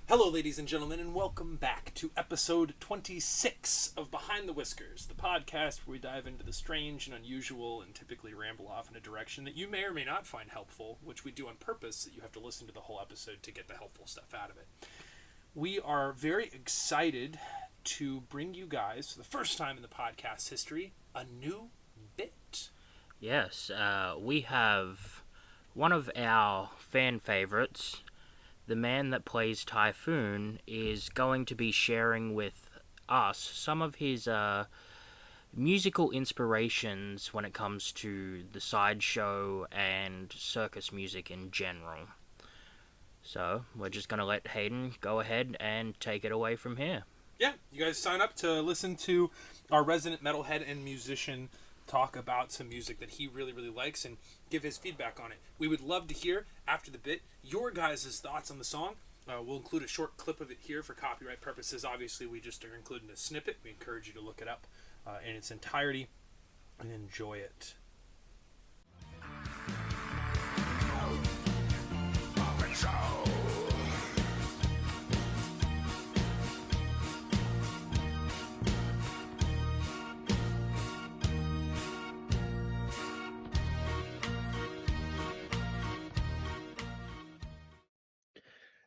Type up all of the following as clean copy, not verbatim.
Hello, ladies and gentlemen, and welcome back to episode 26 of Behind the Whiskers, the podcast where we dive into the strange and unusual and typically ramble off in a direction that you may or may not find helpful, which we do on purpose, that you have to listen to the whole episode to get the helpful stuff out of it. We are very excited to bring you guys, for the first time in the podcast history, a new bit. Yes, we have one of our fan favorites. The man that plays Typhoon is going to be sharing with us some of his musical inspirations when it comes to the sideshow and circus music in general. So, we're just going to let Hayden go ahead and take it away from here. Yeah, you guys sign up to listen to our resident metalhead and musician talk about some music that he really, really likes and give his feedback on it. We would love to hear, after the bit, your guys' thoughts on the song. We'll include a short clip of it here for copyright purposes. Obviously, we just are including a snippet. We encourage you to look it up in its entirety and enjoy it.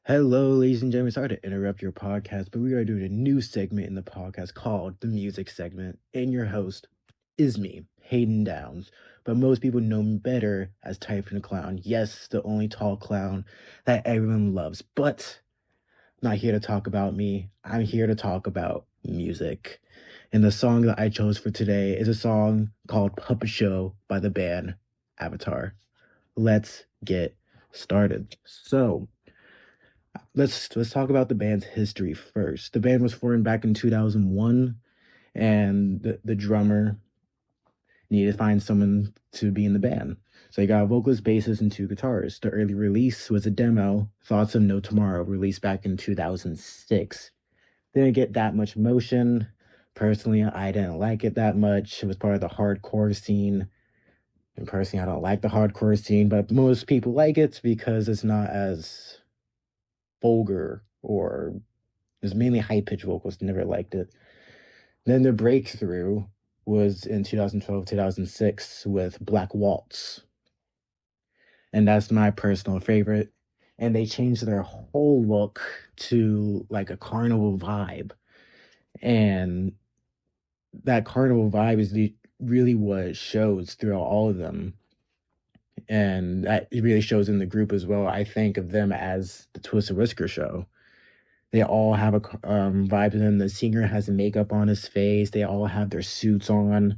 Hello, ladies and gentlemen. Sorry to interrupt your podcast, but we are doing a new segment in the podcast called the music segment. And your host is me, Hayden Downs. But most people know me better as Typhoon the Clown. Yes, the only tall clown that everyone loves. But I'm not here to talk about me. I'm here to talk about music. And the song that I chose for today is a song called Puppet Show by the band Avatar. Let's get started. So, Let's talk about the band's history first. The band was formed back in 2001, and the drummer needed to find someone to be in the band. So they got a vocalist, bassist, and two guitarists. The early release was a demo, Thoughts of No Tomorrow, released back in 2006. Didn't get that much motion. Personally, I didn't like it that much. It was part of the hardcore scene. And personally, I don't like the hardcore scene, but most people like it because it's not as vulgar, or there's mainly high-pitched vocals. Never liked it. Then the breakthrough was in 2012, 2006 with Black Waltz. And that's my personal favorite. And they changed their whole look to like a carnival vibe. And that carnival vibe is really what it shows throughout all of them. And that really shows in the group as well. I think of them as the Twisted Whisker Show. They all have a vibe to them. The singer has makeup on his face. They all have their suits on.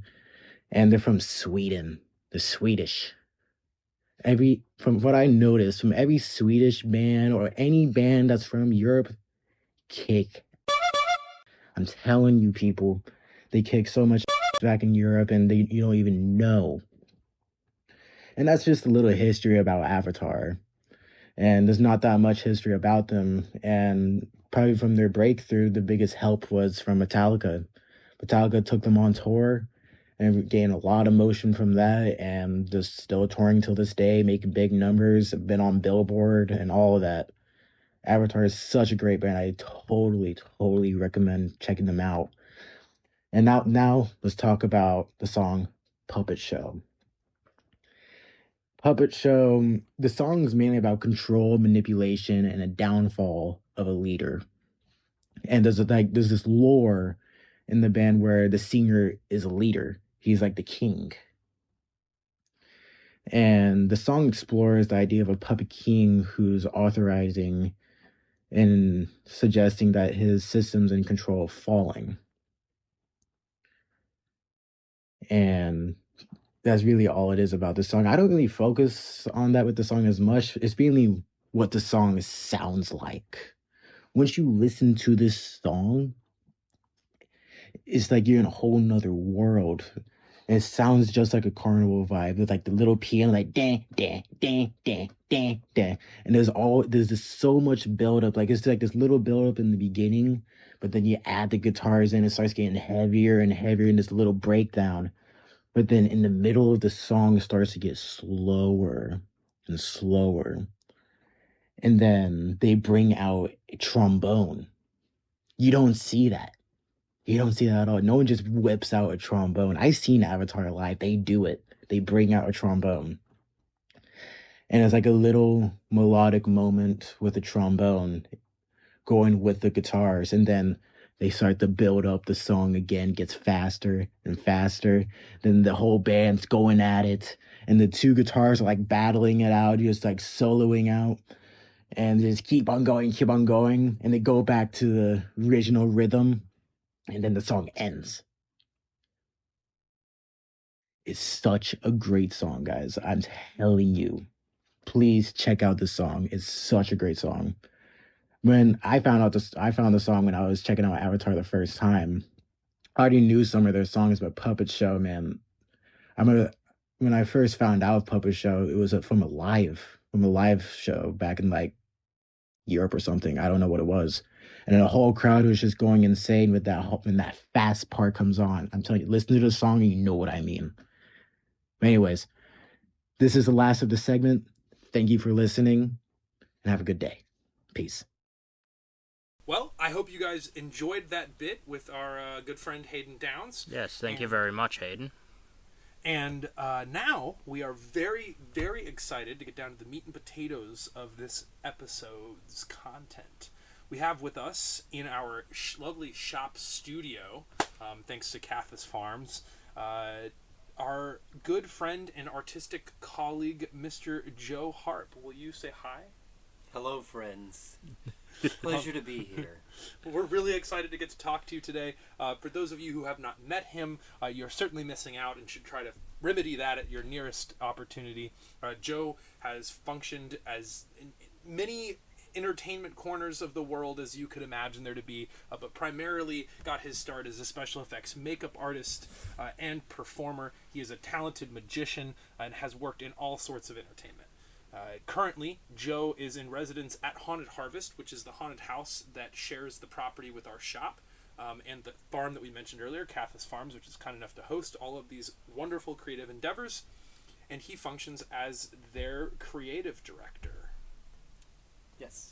And they're from Sweden. The Swedish. From what I noticed, from every Swedish band or any band that's from Europe, kick. I'm telling you, people, they kick so much back in Europe and you don't even know. And that's just a little history about Avatar. And there's not that much history about them. And probably from their breakthrough, the biggest help was from Metallica. Metallica took them on tour and gained a lot of motion from that. And they're still touring till this day, making big numbers, been on Billboard and all of that. Avatar is such a great band. I totally recommend checking them out. And now let's talk about the song Puppet Show. Puppet Show, the song is mainly about control, manipulation, and a downfall of a leader. And there's this lore in the band where the singer is a leader. He's like the king. And the song explores the idea of a puppet king who's authorizing and suggesting that his systems in control are falling. And that's really all it is about the song. I don't really focus on that with the song as much. It's mainly what the song sounds like. Once you listen to this song, it's like you're in a whole nother world. It sounds just like a carnival vibe with like the little piano, like dang, dang, dang, dang, dang, dang. And there's just so much build up. Like it's like this little build up in the beginning, but then you add the guitars in, it starts getting heavier and heavier in this little breakdown. But then in the middle of the song, it starts to get slower and slower. and then they bring out a trombone. You don't see that. You don't see that at all. No one just whips out a trombone. I've seen Avatar live. They do it. They bring out a trombone. And it's like a little melodic moment with a trombone going with the guitars. And then they start to build up. The song again gets faster and faster. Then the whole band's going at it. And the two guitars are like battling it out, just like soloing out. And just keep on going. And they go back to the original rhythm. And then the song ends. It's such a great song, guys. I'm telling you. Please check out this song. It's such a great song. When I found the song when I was checking out Avatar the first time. I already knew some of their songs, but Puppet Show, man. When I first found out Puppet Show, it was from a live show back in like Europe or something. I don't know what it was. And the whole crowd was just going insane with that when that fast part comes on. I'm telling you, listen to the song and you know what I mean. But anyways, this is the last of the segment. Thank you for listening and have a good day. Peace. Well, I hope you guys enjoyed that bit with our good friend Hayden Downs. Yes, thank you very much, Hayden. And now we are very, very excited to get down to the meat and potatoes of this episode's content. We have with us in our lovely shop studio, thanks to Cathis Farms, our good friend and artistic colleague, Mr. Jon Harp. Will you say hi? Hello, friends. Pleasure to be here. We're really excited to get to talk to you today. For those of you who have not met him, you're certainly missing out and should try to remedy that at your nearest opportunity. Joe has functioned as in many entertainment corners of the world as you could imagine there to be, but primarily got his start as a special effects makeup artist and performer. He is a talented magician and has worked in all sorts of entertainment. Currently, Joe is in residence at Haunted Harvest, which is the haunted house that shares the property with our shop, and the farm that we mentioned earlier, Cathis Farms, which is kind enough to host all of these wonderful creative endeavors, and he functions as their creative director. Yes.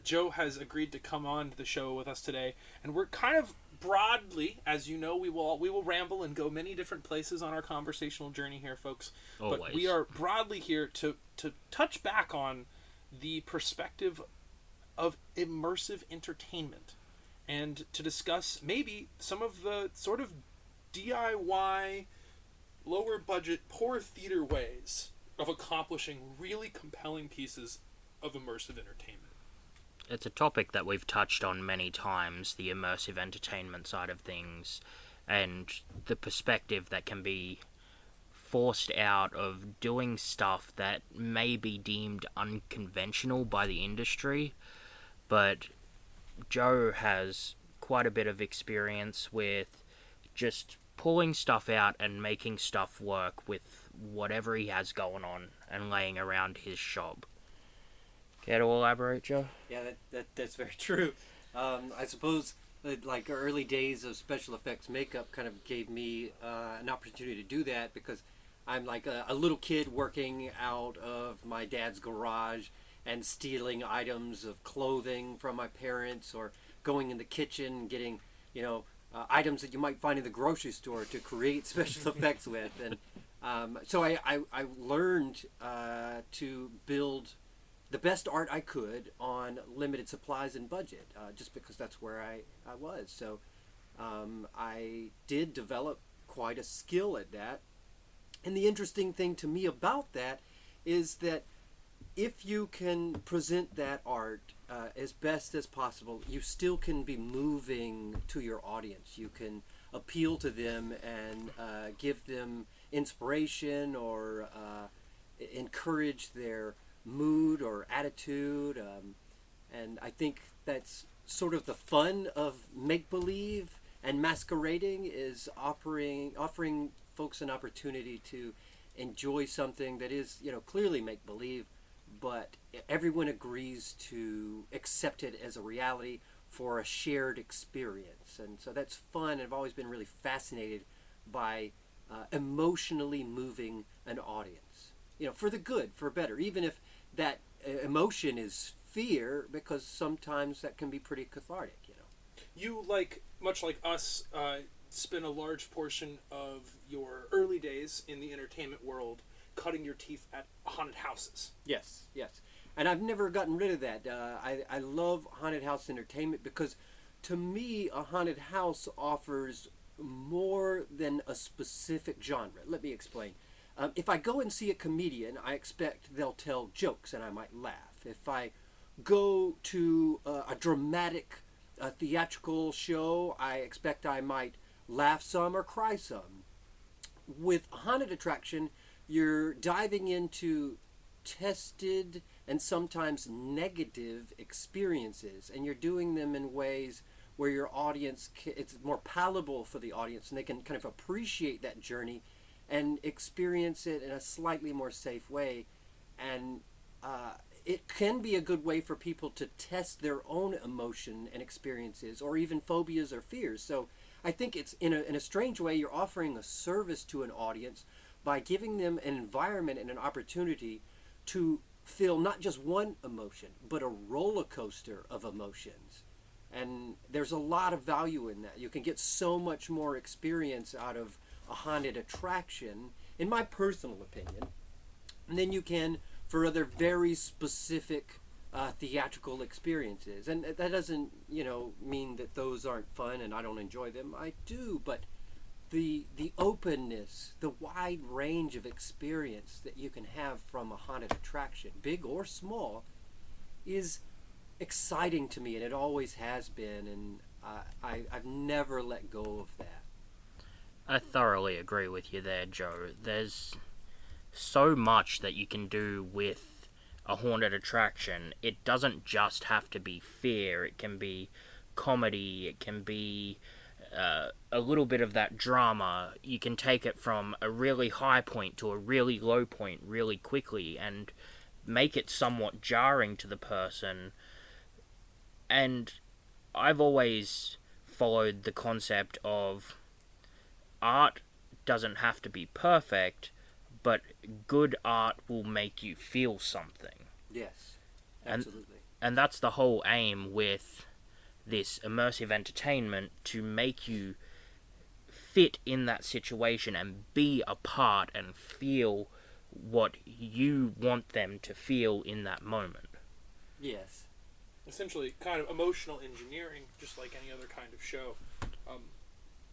Joe has agreed to come on to the show with us today, and we're kind of broadly, as you know, we will ramble and go many different places on our conversational journey here, folks. Always. But we are broadly here to touch back on the perspective of immersive entertainment and to discuss maybe some of the sort of DIY, lower budget, poor theater ways of accomplishing really compelling pieces of immersive entertainment. It's a topic that we've touched on many times, the immersive entertainment side of things, and the perspective that can be forced out of doing stuff that may be deemed unconventional by the industry, but Joe has quite a bit of experience with just pulling stuff out and making stuff work with whatever he has going on and laying around his shop. Care to elaborate, Joe? Yeah, that's very true. I suppose that like early days of special effects makeup kind of gave me an opportunity to do that because I'm like a little kid working out of my dad's garage and stealing items of clothing from my parents or going in the kitchen and getting, items that you might find in the grocery store to create special effects with. And so I learned to build the best art I could on limited supplies and budget, just because that's where I was. So I did develop quite a skill at that. And the interesting thing to me about that is that if you can present that art as best as possible, you still can be moving to your audience. You can appeal to them and give them inspiration or encourage their mood or attitude, and I think that's sort of the fun of make-believe and masquerading is offering folks an opportunity to enjoy something that is clearly make-believe, but everyone agrees to accept it as a reality for a shared experience. And so that's fun. I've always been really fascinated by emotionally moving an audience, for the good, for better, even if that emotion is fear, because sometimes that can be pretty cathartic, you know. You, like, much like us, spend a large portion of your early days in the entertainment world cutting your teeth at haunted houses. Yes, yes. And I've never gotten rid of that. I love haunted house entertainment because, to me, a haunted house offers more than a specific genre. Let me explain. If I go and see a comedian, I expect they'll tell jokes and I might laugh. If I go to a dramatic theatrical show, I expect I might laugh some or cry some. With a haunted attraction, you're diving into tested and sometimes negative experiences, and you're doing them in ways where your audience, it's more palatable for the audience, and they can kind of appreciate that journey and experience it in a slightly more safe way. And it can be a good way for people to test their own emotion and experiences, or even phobias or fears. So I think it's, in a strange way, you're offering a service to an audience by giving them an environment and an opportunity to feel not just one emotion, but a roller coaster of emotions. And there's a lot of value in that. You can get so much more experience out of a haunted attraction, in my personal opinion, than you can for other very specific theatrical experiences. And that doesn't, mean that those aren't fun and I don't enjoy them. I do, but the openness, the wide range of experience that you can have from a haunted attraction, big or small, is exciting to me, and it always has been, and I've never let go of that. I thoroughly agree with you there, Joe. There's so much that you can do with a haunted attraction. It doesn't just have to be fear. It can be comedy. It can be a little bit of that drama. You can take it from a really high point to a really low point really quickly and make it somewhat jarring to the person. And I've always followed the concept of art doesn't have to be perfect, but good art will make you feel something. Yes, absolutely. And that's the whole aim with this immersive entertainment, to make you fit in that situation and be a part and feel what you want them to feel in that moment. Yes. Essentially, kind of emotional engineering, just like any other kind of show.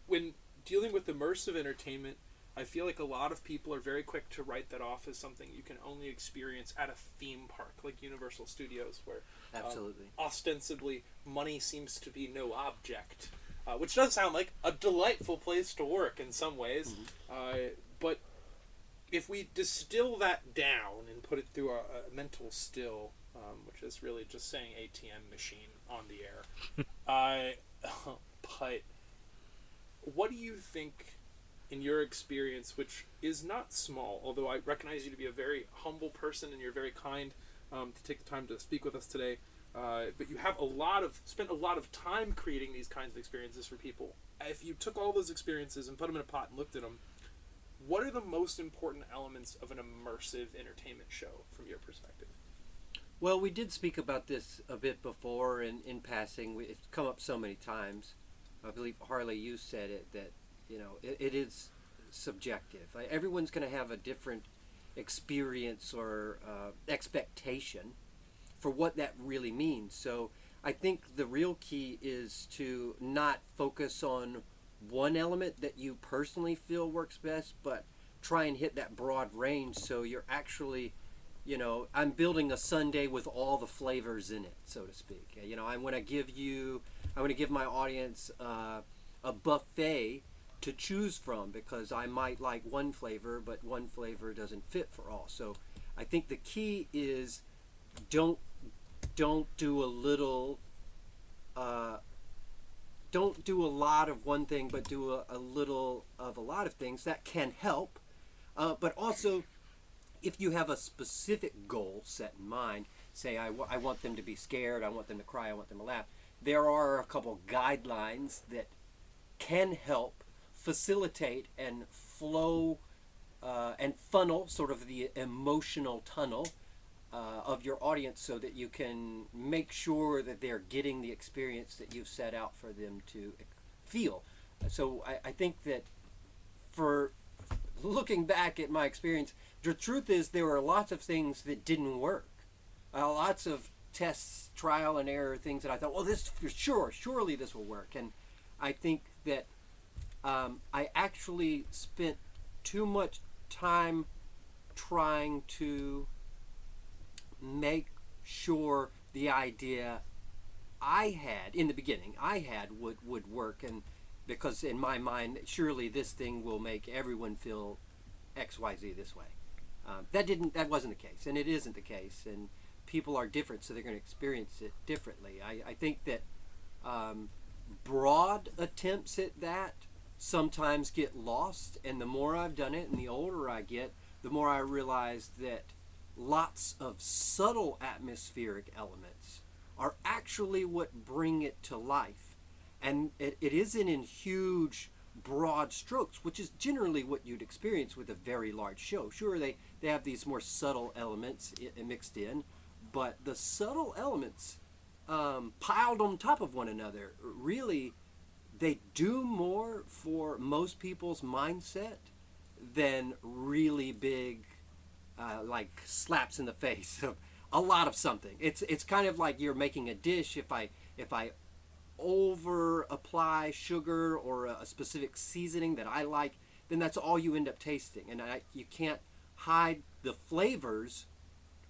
When dealing with immersive entertainment, I feel like a lot of people are very quick to write that off as something you can only experience at a theme park, like Universal Studios, where Absolutely. Ostensibly money seems to be no object, which does sound like a delightful place to work in some ways. But if we distill that down and put it through a mental still, which is really just saying ATM machine on the air, but what do you think, in your experience, which is not small, although I recognize you to be a very humble person and you're very kind to take the time to speak with us today, but you have spent a lot of time creating these kinds of experiences for people. If you took all those experiences and put them in a pot and looked at them, what are the most important elements of an immersive entertainment show from your perspective? Well, we did speak about this a bit before in passing. It's come up so many times. I believe, Harley, you said it, that it is subjective. Everyone's going to have a different experience or expectation for what that really means. So I think the real key is to not focus on one element that you personally feel works best, but try and hit that broad range, so you're actually, I'm building a sundae with all the flavors in it, so to speak. I want to give my audience a buffet to choose from, because I might like one flavor, but one flavor doesn't fit for all. So I think the key is don't do a little, don't do a lot of one thing, but do a little of a lot of things. That can help, but also, if you have a specific goal set in mind, say I want them to be scared, I want them to cry, I want them to laugh, there are a couple guidelines that can help facilitate and flow and funnel sort of the emotional tunnel of your audience so that you can make sure that they're getting the experience that you've set out for them to feel. So I think that for looking back at my experience, the truth is there were lots of things that didn't work. Lots of tests, trial and error, things that I thought, well, this for sure, surely this will work. And I think that I actually spent too much time trying to make sure the idea I had in the beginning would work, and because in my mind surely this thing will make everyone feel XYZ this way. That wasn't the case, and it isn't the case, and people are different, so they're going to experience it differently. I think that broad attempts at that sometimes get lost, and the more I've done it and the older I get, the more I realize that lots of subtle atmospheric elements are actually what bring it to life. And it isn't in huge, broad strokes, which is generally what you'd experience with a very large show. Sure, they have these more subtle elements mixed in, but the subtle elements piled on top of one another, really, they do more for most people's mindset than really big like slaps in the face of a lot of something. It's kind of like you're making a dish. If I over apply sugar or a specific seasoning that I like, then that's all you end up tasting, and you can't hide the flavors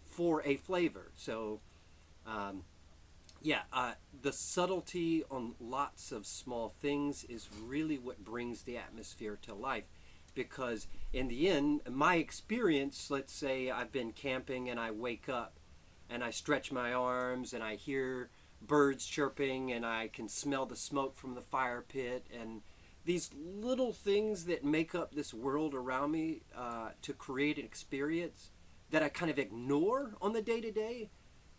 for a flavor. So the subtlety on lots of small things is really what brings the atmosphere to life. Because in the end, my experience, let's say I've been camping and I wake up and I stretch my arms and I hear birds chirping and I can smell the smoke from the fire pit, and these little things that make up this world around me to create an experience that I kind of ignore on the day-to-day.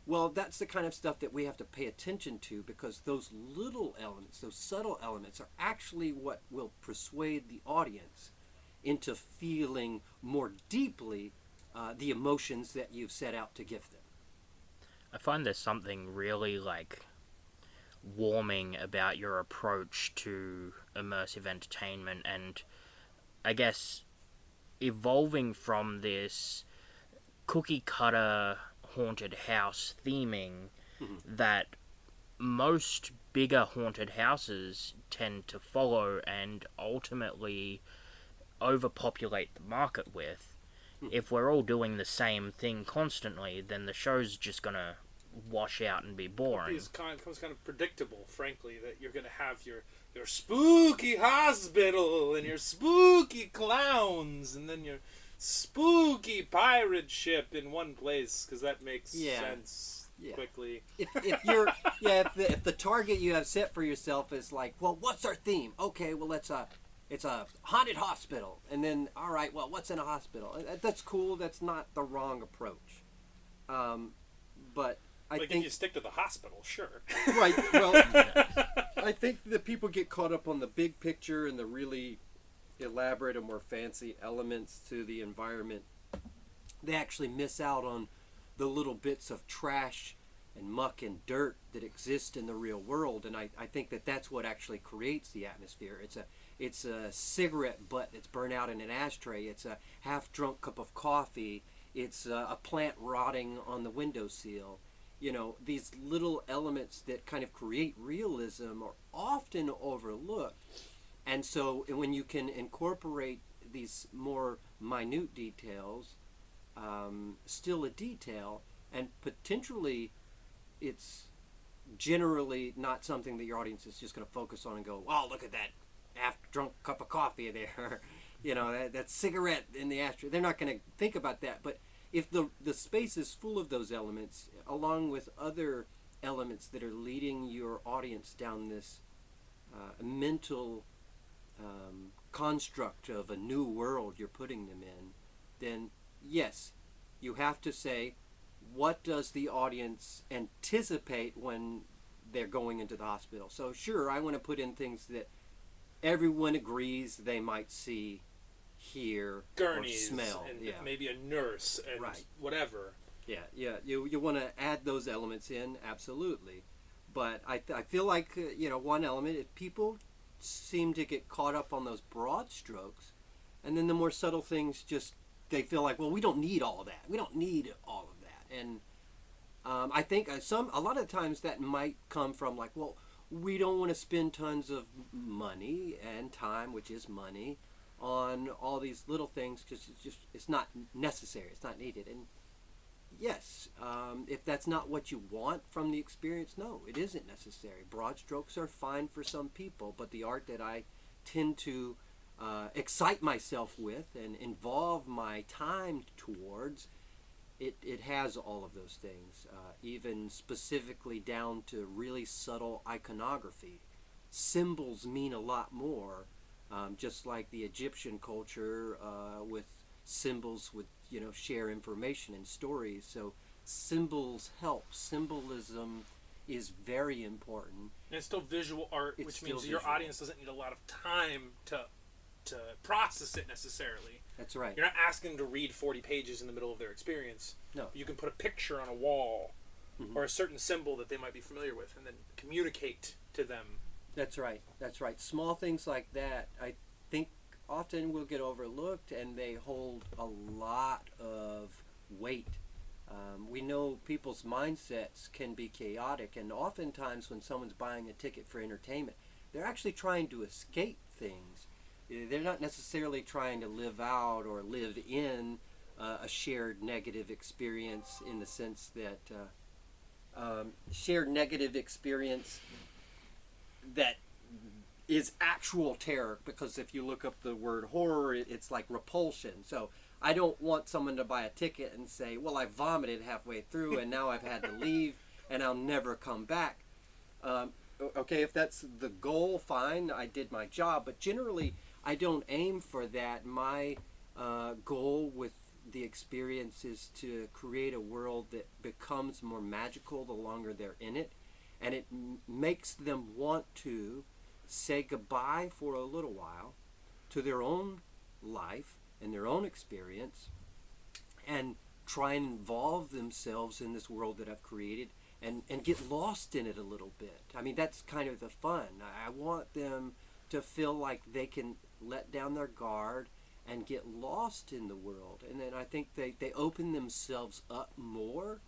Well, that's the kind of stuff that we have to pay attention to, because those little elements, those subtle elements, are actually what will persuade the audience into feeling more deeply the emotions that you've set out to give them. I find there's something really warming about your approach to immersive entertainment, and I guess evolving from this cookie cutter haunted house theming that most bigger haunted houses tend to follow and ultimately overpopulate the market with. If we're all doing the same thing constantly, then the show's just gonna wash out and be boring. It becomes kind of predictable, frankly, that you're gonna have your spooky hospital and your spooky clowns, and then your spooky pirate ship in one place, because that makes sense quickly. If the target you have set for yourself is like, well, what's our theme? Okay, well, it's a haunted hospital, and then, all right, well, what's in a hospital? That's cool. That's not the wrong approach. But I think if you stick to the hospital, sure. Right. Well, I think that people get caught up on the big picture and the really elaborate and more fancy elements to the environment. They actually miss out on the little bits of trash and muck and dirt that exist in the real world, and I think that that's what actually creates the atmosphere. It's a cigarette butt that's burnt out in an ashtray. It's a half-drunk cup of coffee. It's a plant rotting on the windowsill. You know, these little elements that kind of create realism are often overlooked. And so when you can incorporate these more minute details, still a detail, and potentially it's generally not something that your audience is just going to focus on and go, wow, look at that half-drunk cup of coffee there. You know, that cigarette in the ashtray. They're not going to think about that. But if the space is full of those elements, along with other elements that are leading your audience down this mental construct of a new world you're putting them in, then yes, you have to say, what does the audience anticipate when they're going into the hospital? So sure, I want to put in things that everyone agrees they might see, hear, Gurneys or smell. And maybe a nurse and whatever. Yeah. You want to add those elements in, absolutely. But I feel like, one element, if people seem to get caught up on those broad strokes, and then the more subtle things just, they feel like, well, we don't need all of that. We don't need all of that. And I think a lot of times that might come from like, well, we don't want to spend tons of money and time, which is money, on all these little things because it's not necessary. It's not needed. And yes, if that's not what you want from the experience, no, it isn't necessary. Broad strokes are fine for some people, but the art that I tend to excite myself with and involve my time towards, it has all of those things, even specifically down to really subtle iconography. Symbols mean a lot more, just like the Egyptian culture with symbols would share information and stories. So symbols help. Symbolism is very important. And it's still visual art, It's which still means your visual. audience doesn't need a lot of time to process it necessarily. That's right. You're not asking them to read 40 pages in the middle of their experience. No. You can put a picture on a wall or a certain symbol that they might be familiar with and then communicate to them. That's right. That's right. Small things like that, I think, often will get overlooked, and they hold a lot of weight. We know people's mindsets can be chaotic, and oftentimes when someone's buying a ticket for entertainment, they're actually trying to escape things. They're not necessarily trying to live out or live in a shared negative experience, in the sense that shared negative experience that is actual terror, because if you look up the word horror, it's like repulsion. So I don't want someone to buy a ticket and say, well, I vomited halfway through and now I've had to leave and I'll never come back. Okay, if that's the goal, fine, I did my job, but generally I don't aim for that. My goal with the experience is to create a world that becomes more magical the longer they're in it, and it makes them want to say goodbye for a little while to their own life and their own experience, and try and involve themselves in this world that I've created, and get lost in it a little bit. I mean, that's kind of the fun. I want them to feel like they can let down their guard and get lost in the world. And then I think they open themselves up more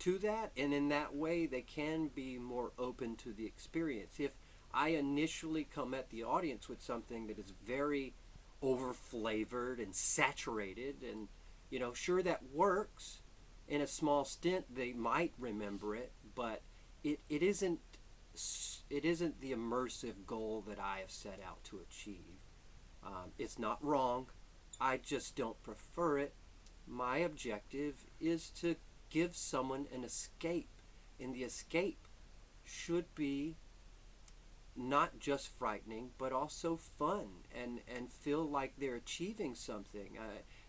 to that, and in that way they can be more open to the experience. If I initially come at the audience with something that is very over flavored and saturated, and sure, that works in a small stint, they might remember it, but it isn't the immersive goal that I have set out to achieve. It's not wrong, I just don't prefer it. My objective is to give someone an escape, and the escape should be not just frightening, but also fun, and feel like they're achieving something.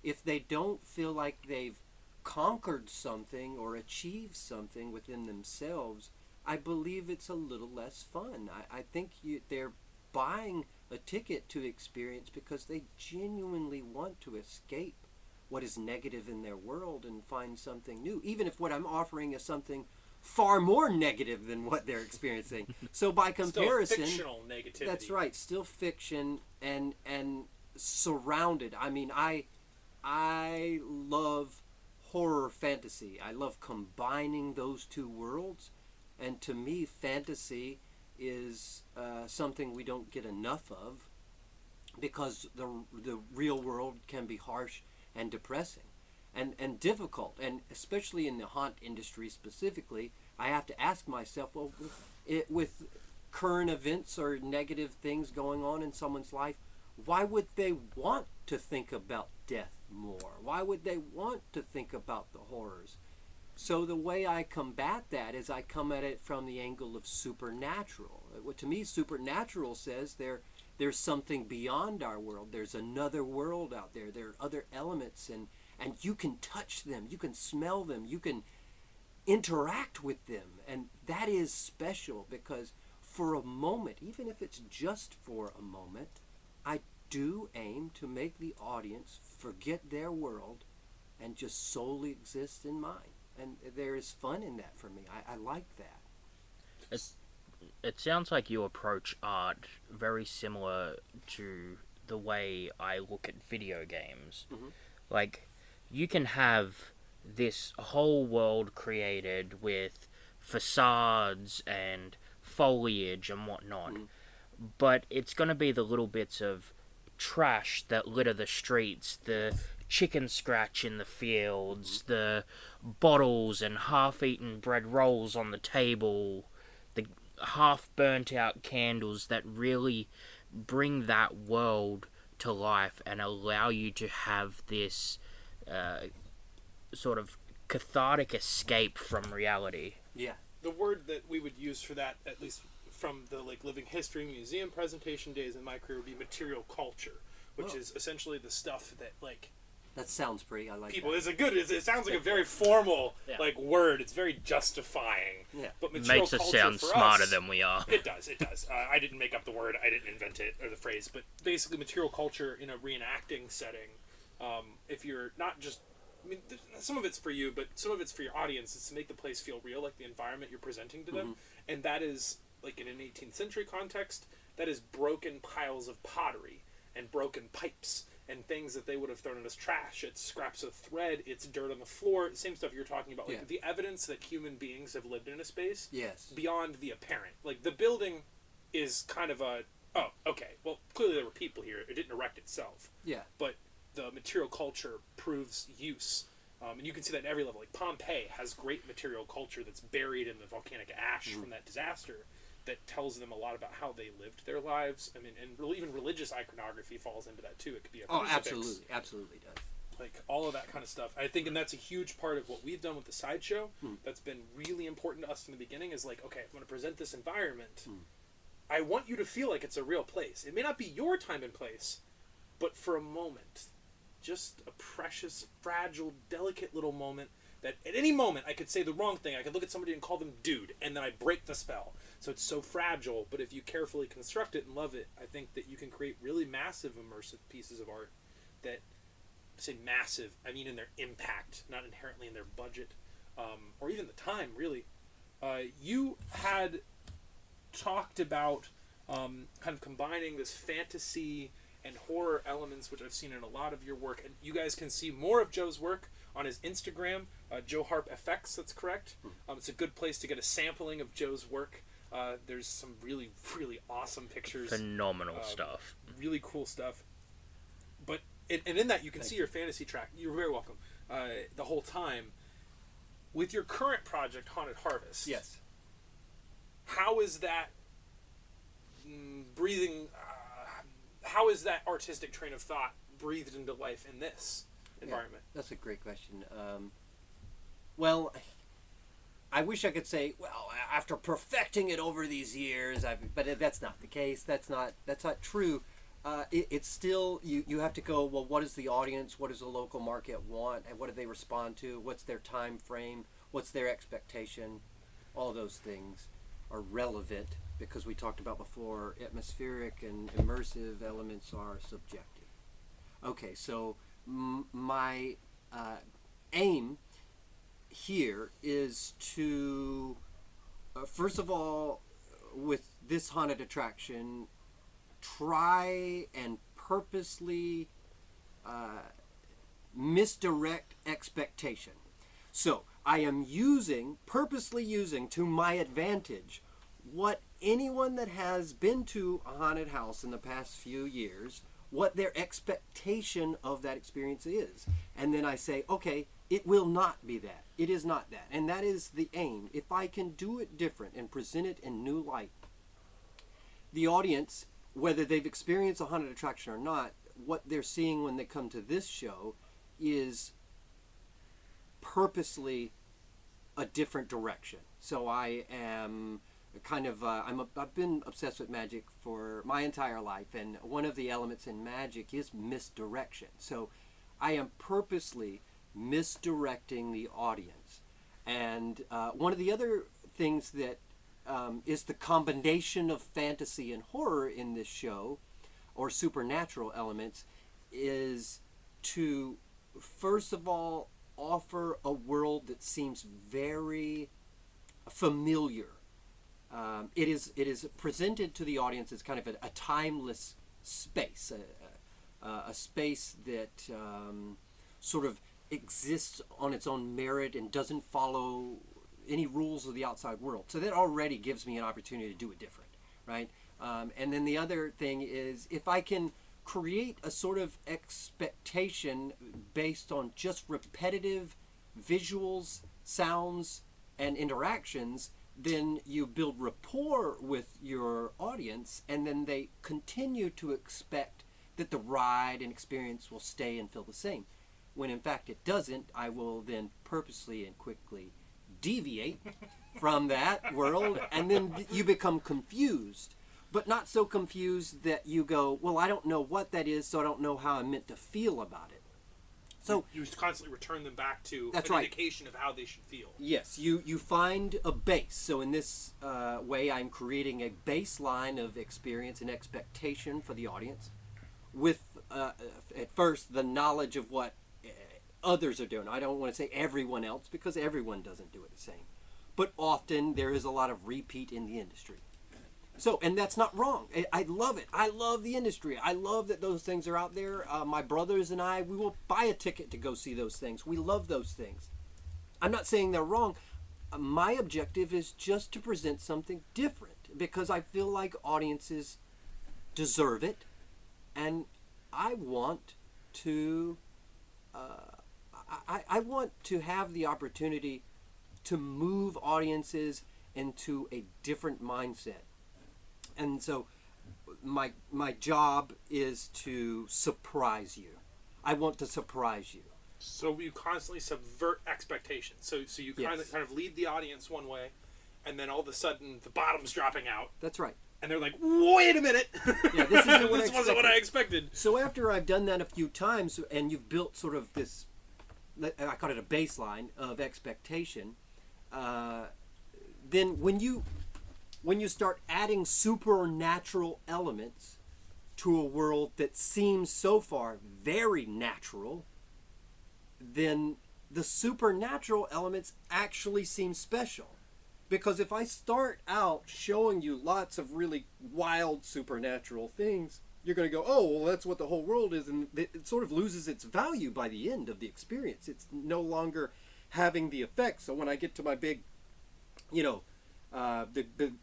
If they don't feel like they've conquered something or achieved something within themselves, I believe it's a little less fun. I think they're buying a ticket to experience because they genuinely want to escape what is negative in their world and find something new, even if what I'm offering is something far more negative than what they're experiencing. So by comparison, still fictional negativity. That's right, still fiction, and surrounded. I mean, I love horror fantasy. I love combining those two worlds, and to me, fantasy is something we don't get enough of, because the real world can be harsh and depressing and difficult, and especially in the haunt industry specifically, I have to ask myself, well, with current events or negative things going on in someone's life, why would they want to think about death more? Why would they want to think about the horrors? So the way I combat that is I come at it from the angle of supernatural. To me, supernatural says there's something beyond our world. There's another world out there. There are other elements, and you can touch them, you can smell them, you can interact with them. And that is special, because for a moment, even if it's just for a moment, I do aim to make the audience forget their world and just solely exist in mine. and there is fun in that for me. I like that. It sounds like you approach art very similar to the way I look at video games. Mm-hmm. Like, you can have this whole world created with facades and foliage and whatnot, but it's going to be the little bits of trash that litter the streets, the chicken scratch in the fields, the bottles and half-eaten bread rolls on the table, the half-burnt out candles that really bring that world to life and allow you to have this sort of cathartic escape from reality. Yeah. The word that we would use for that, at least from the like living history museum presentation days in my career, would be material culture, which is essentially the stuff that like That sounds pretty. I like people. that. It's a good. It sounds like a very formal like word. It's very justifying. Yeah. But material Makes us culture sound for smarter us, than we are. It does. It does. I didn't make up the word. I didn't invent it or the phrase. But basically, material culture in a reenacting setting. If you're not just, I mean, some of it's for you, but some of it's for your audience. It's to make the place feel real, like the environment you're presenting to them, and that is like in an 18th century context. That is broken piles of pottery and broken pipes and things that they would have thrown as trash. It's scraps of thread. It's dirt on the floor. Same stuff you're talking about. Like the evidence that human beings have lived in a space. Yes. Beyond the apparent. Like the building is kind of a, oh, okay. Well, clearly there were people here. It didn't erect itself. Yeah. But the material culture proves use. And you can see that in every level. Like Pompeii has great material culture that's buried in the volcanic ash from that disaster that tells them a lot about how they lived their lives. I mean, and even religious iconography falls into that too. It could be a crucifix. Absolutely does. Like all of that kind of stuff. I think, and that's a huge part of what we've done with the sideshow. That's been really important to us from the beginning. Is like, okay, I'm going to present this environment. I want you to feel like it's a real place. It may not be your time and place, but for a moment, just a precious, fragile, delicate little moment that at any moment I could say the wrong thing. I could look at somebody and call them dude, and then I break the spell. So it's so fragile, but if you carefully construct it and love it, I think that you can create really massive immersive pieces of art that, say massive, I mean in their impact, not inherently in their budget, or even the time, really. You had talked about kind of combining this fantasy and horror elements, which I've seen in a lot of your work. And you guys can see more of Joe's work on his Instagram, Joe Harp FX, that's correct. It's a good place to get a sampling of Joe's work. There's some really, really awesome pictures. Phenomenal stuff. Really cool stuff. But, and in that you can see your fantasy track. You're very welcome. The whole time. With your current project, Haunted Harvest. Yes. How is that breathing... how is that artistic train of thought breathed into life in this environment? That's a great question. Well, I wish I could say, well, after perfecting it over these years, but that's not the case. That's not true. It's still, you have to go, well, what is the audience? What does the local market want? And what do they respond to? What's their time frame? What's their expectation? All those things are relevant because we talked about before, atmospheric and immersive elements are subjective. Okay, so my aim here is to, first of all, with this haunted attraction, try and purposely misdirect expectation. So I am purposely using to my advantage what anyone that has been to a haunted house in the past few years, what their expectation of that experience is. And then I say, okay, it will not be that. It is not that. And that is the aim. If I can do it different and present it in new light, the audience, whether they've experienced a haunted attraction or not, what they're seeing when they come to this show is purposely a different direction. So I am kind of, I've been obsessed with magic for my entire life, and one of the elements in magic is misdirection. So I am purposely misdirecting the audience. And one of the other things that is the combination of fantasy and horror in this show, or supernatural elements, is to, first of all offer a world that seems very familiar. It is presented to the audience as kind of a timeless space, a space that sort of exists on its own merit and doesn't follow any rules of the outside world. So that already gives me an opportunity to do it different, right? And then the other thing is, if I can create a sort of expectation based on just repetitive visuals, sounds, and interactions, then you build rapport with your audience, and then they continue to expect that the ride and experience will stay and feel the same. When in fact it doesn't, I will then purposely and quickly deviate from that world, and then you become confused. But not so confused that you go, well, I don't know what that is, so I don't know how I'm meant to feel about it. So you constantly return them back to that's an right. indication of how they should feel. Yes, you find a base. So in this way, I'm creating a baseline of experience and expectation for the audience with, at first, the knowledge of what others are doing. I don't want to say everyone else, because everyone doesn't do it the same. But often there is a lot of repeat in the industry. So, and that's not wrong. I love it. I love the industry. I love that those things are out there. My brothers and I, we will buy a ticket to go see those things. We love those things. I'm not saying they're wrong. My objective is just to present something different, because I feel like audiences deserve it, and I want to. I want to have the opportunity to move audiences into a different mindset. And so my job is to surprise you. I want to surprise you. So you constantly subvert expectations. So you kind of lead the audience one way, and then all of a sudden the bottom's dropping out. That's right. And they're like, wait a minute. Yeah, this isn't this wasn't what I expected. So after I've done that a few times, and you've built sort of this, I call it a baseline of expectation, then when you start adding supernatural elements to a world that seems so far very natural, then the supernatural elements actually seem special. Because if I start out showing you lots of really wild supernatural things, you're going to go, oh, well, that's what the whole world is, and it sort of loses its value by the end of the experience. It's no longer having the effect. So when I get to my big, the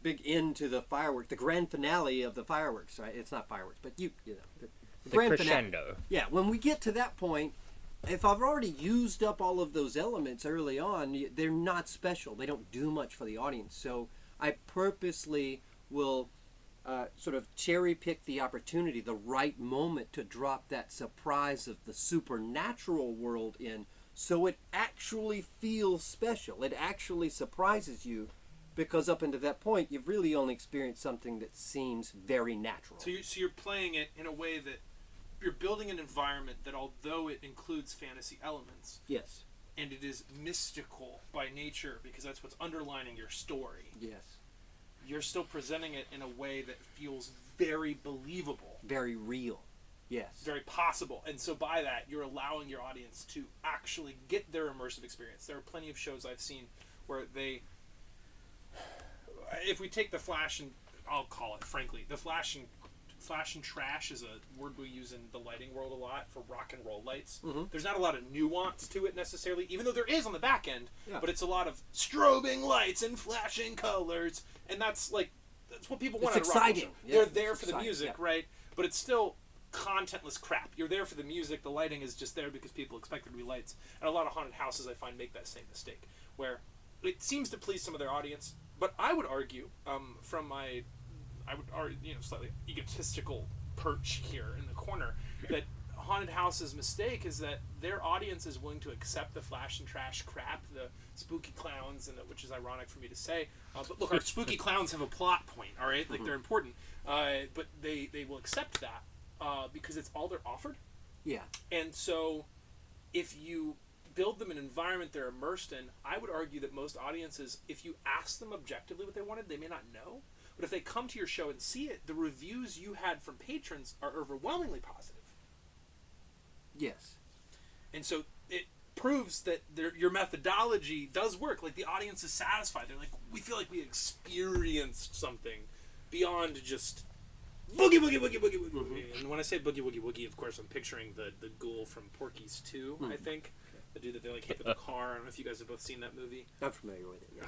big end to the fireworks, the grand finale of the fireworks, right? It's not fireworks, but the grand crescendo. finale. Yeah, when we get to that point, if I've already used up all of those elements early on, they're not special. They don't do much for the audience. So I purposely will sort of cherry pick the opportunity, the right moment to drop that surprise of the supernatural world in, so it actually feels special. It actually surprises you, because up until that point, you've really only experienced something that seems very natural. So you're playing it in a way that you're building an environment that, although it includes fantasy elements, yes, and it is mystical by nature, because that's what's underlining your story. Yes. You're still presenting it in a way that feels very believable. Very real. Yes. Very possible. And so by that, you're allowing your audience to actually get their immersive experience. There are plenty of shows I've seen where they, if we take the Flash, and I'll call it, frankly, the Flash and trash is a word we use in the lighting world a lot for rock and roll lights. Mm-hmm. There's not a lot of nuance to it necessarily, even though there is on the back end, but it's a lot of strobing lights and flashing colors, and that's what people want. It's out of rock exciting. and roll. Yeah, they're there for the music, right? But it's still contentless crap. You're there for the music. The lighting is just there because people expect there to be lights. And a lot of haunted houses, I find, make that same mistake, where it seems to please some of their audience. But I would argue, from my, slightly egotistical perch here in the corner, that haunted house's mistake is that their audience is willing to accept the flash and trash crap, the spooky clowns, and which is ironic for me to say. But look, our spooky clowns have a plot point, all right? Like, they're important. But they will accept that because it's all they're offered. Yeah. And so if you build them an environment they're immersed in, I would argue that most audiences, if you ask them objectively what they wanted, they may not know. But if they come to your show and see it, the reviews you had from patrons are overwhelmingly positive. Yes. And so it proves that your methodology does work. Like, the audience is satisfied. They're like, we feel like we experienced something beyond just boogie, boogie, boogie, boogie, boogie. Mm-hmm. And when I say boogie, woogie, woogie, of course, I'm picturing the ghoul from Porky's 2, I think. The dude that they, like, hit with a car. I don't know if you guys have both seen that movie. I'm familiar with it. Yeah.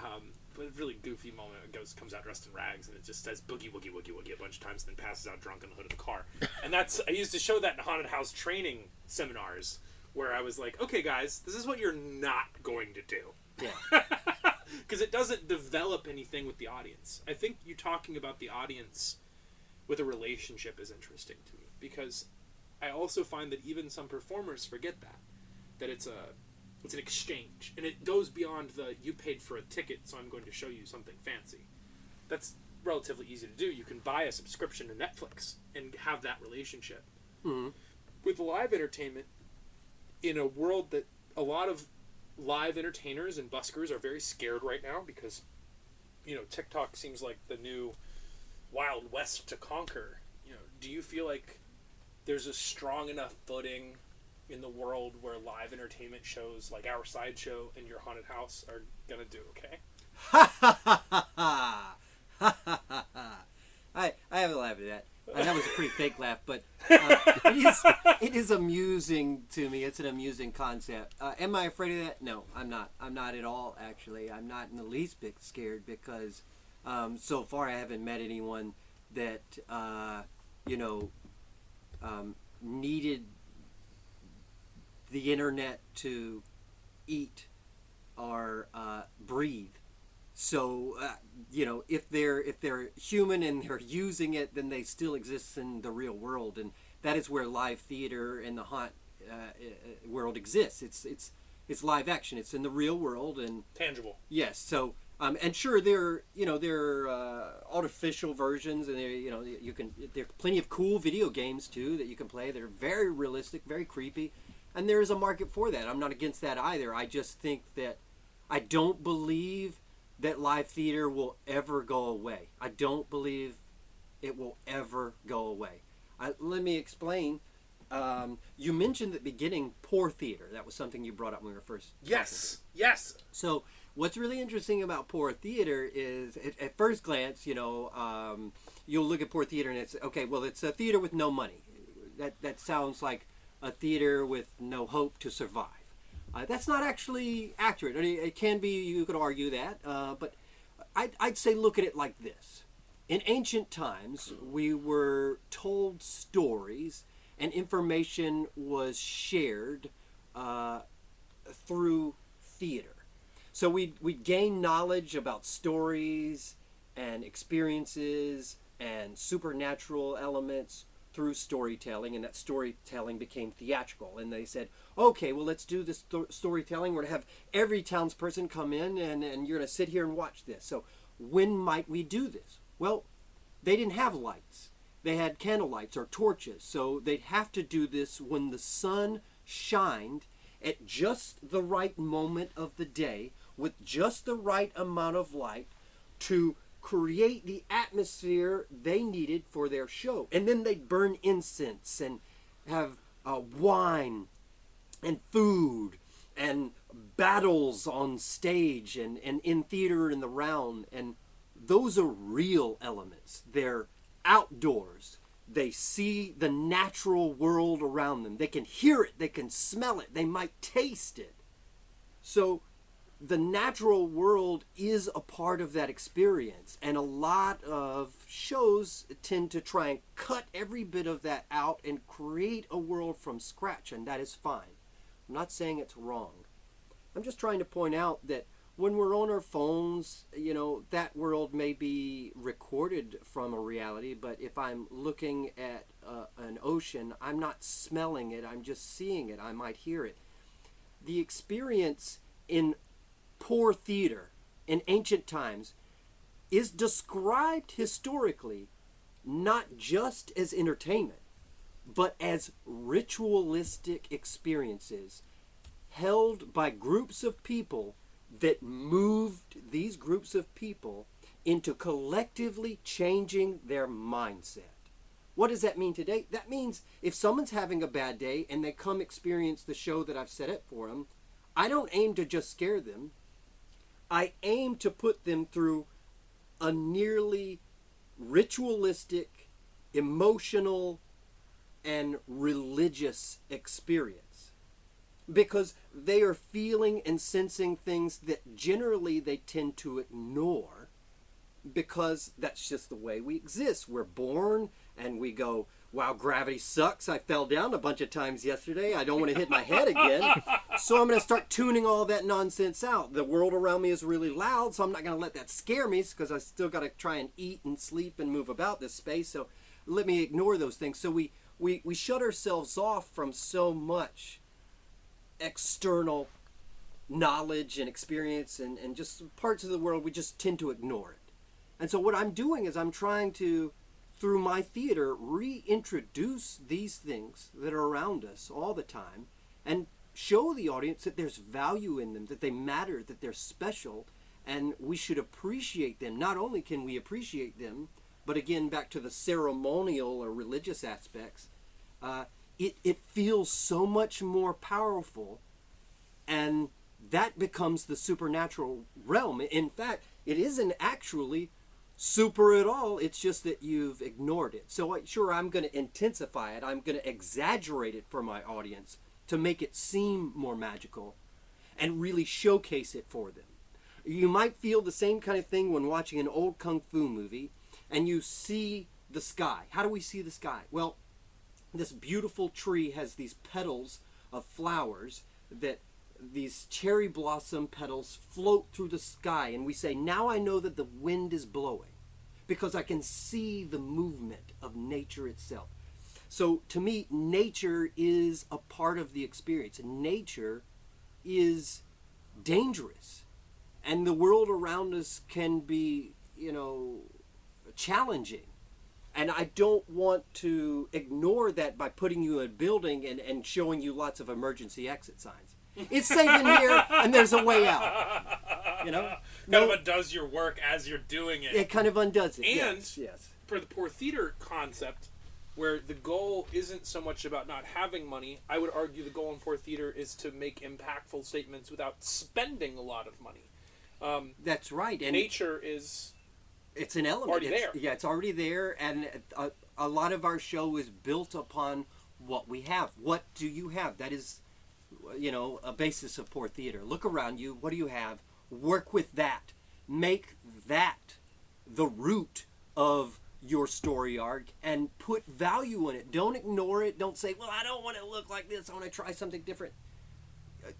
But a really goofy moment. It comes out dressed in rags, and it just says boogie, woogie, woogie, woogie a bunch of times, and then passes out drunk on the hood of the car. And I used to show that in haunted house training seminars, where I was like, okay, guys, this is what you're not going to do. Yeah. Because it doesn't develop anything with the audience. I think you talking about the audience with a relationship is interesting to me, because I also find that even some performers forget that it's an exchange, and it goes beyond the you paid for a ticket, so I'm going to show you something fancy. That's relatively easy to do. You can buy a subscription to Netflix and have that relationship. Mm-hmm. With live entertainment, in a world that a lot of live entertainers and buskers are very scared right now, because TikTok seems like the new Wild West to conquer. Do you feel like there's a strong enough footing in the world where live entertainment shows like our sideshow and your haunted house are gonna do okay? I have a laugh at that. That was a pretty fake laugh, but it is amusing to me. It's an amusing concept. Am I afraid of that? No, I'm not. I'm not at all, actually. I'm not in the least bit scared, because so far I haven't met anyone that needed the internet to eat or breathe. So if they're human and they're using it, then they still exist in the real world, and that is where live theater and the haunt world exists. It's live action. It's in the real world and tangible. Yes. So and sure, there are artificial versions, and there are plenty of cool video games too that you can play that are very realistic, very creepy. And there is a market for that. I'm not against that either. I just think that I don't believe that live theater will ever go away. I don't believe it will ever go away. Let me explain. You mentioned at the beginning poor theater. That was something you brought up when we were first Yes. So what's really interesting about poor theater is, at first glance, you'll look at poor theater and it's, okay, well, it's a theater with no money. That sounds like a theater with no hope to survive. That's not actually accurate. I mean, it can be, you could argue that, but I'd say look at it like this. In ancient times, we were told stories and information was shared through theater. So we'd gain knowledge about stories and experiences and supernatural elements through storytelling, and that storytelling became theatrical. And they said, okay, well, let's do this storytelling. We're going to have every townsperson come in, and you're going to sit here and watch this. So when might we do this? Well, they didn't have lights. They had candle lights or torches. So they'd have to do this when the sun shined at just the right moment of the day with just the right amount of light to create the atmosphere they needed for their show. And then they'd burn incense and have wine and food and battles on stage and in theater in the round. And those are real elements. They're outdoors. They see the natural world around them. They can hear it. They can smell it. They might taste it. So the natural world is a part of that experience, and a lot of shows tend to try and cut every bit of that out and create a world from scratch, and that is fine. I'm not saying it's wrong. I'm just trying to point out that when we're on our phones, that world may be recorded from a reality, but if I'm looking at an ocean, I'm not smelling it, I'm just seeing it, I might hear it. The experience in poor theater in ancient times is described historically not just as entertainment, but as ritualistic experiences held by groups of people that moved these groups of people into collectively changing their mindset. What does that mean today? That means if someone's having a bad day and they come experience the show that I've set up for them, I don't aim to just scare them. I aim to put them through a nearly ritualistic, emotional, and religious experience. Because they are feeling and sensing things that generally they tend to ignore, because that's just the way we exist. We're born and we go, wow, gravity sucks. I fell down a bunch of times yesterday. I don't want to hit my head again. So I'm going to start tuning all that nonsense out. The world around me is really loud, so I'm not going to let that scare me, because I still got to try and eat and sleep and move about this space. So let me ignore those things. So we shut ourselves off from so much external knowledge and experience and just parts of the world. We just tend to ignore it. And so what I'm doing is I'm trying to, through my theater, reintroduce these things that are around us all the time and show the audience that there's value in them, that they matter, that they're special, and we should appreciate them. Not only can we appreciate them, but again, back to the ceremonial or religious aspects, it feels so much more powerful, and that becomes the supernatural realm. In fact, it isn't actually super at all. It's just that you've ignored it. So sure, I'm going to intensify it. I'm going to exaggerate it for my audience to make it seem more magical and really showcase it for them. You might feel the same kind of thing when watching an old kung fu movie and you see the sky. How do we see the sky? Well, this beautiful tree has these petals of flowers that these cherry blossom petals float through the sky, and we say, now I know that the wind is blowing because I can see the movement of nature itself. So to me, nature is a part of the experience. Nature is dangerous, and the world around us can be, challenging. And I don't want to ignore that by putting you in a building and showing you lots of emergency exit signs. It's safe in here, and there's a way out. Kind of undoes your work as you're doing it. It kind of undoes it. And yes. For the poor theater concept, where the goal isn't so much about not having money, I would argue the goal in poor theater is to make impactful statements without spending a lot of money. That's right. And nature is... It's an element. Already there. Yeah, it's already there, and a lot of our show is built upon what we have. What do you have? That is, a basis of poor theater. Look around you. What do you have? Work with that. Make that the root of your story arc and put value in it. Don't ignore it. Don't say, well, I don't want to look like this. I want to try something different.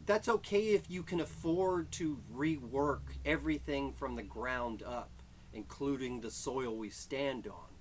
That's okay if you can afford to rework everything from the ground up, including the soil we stand on.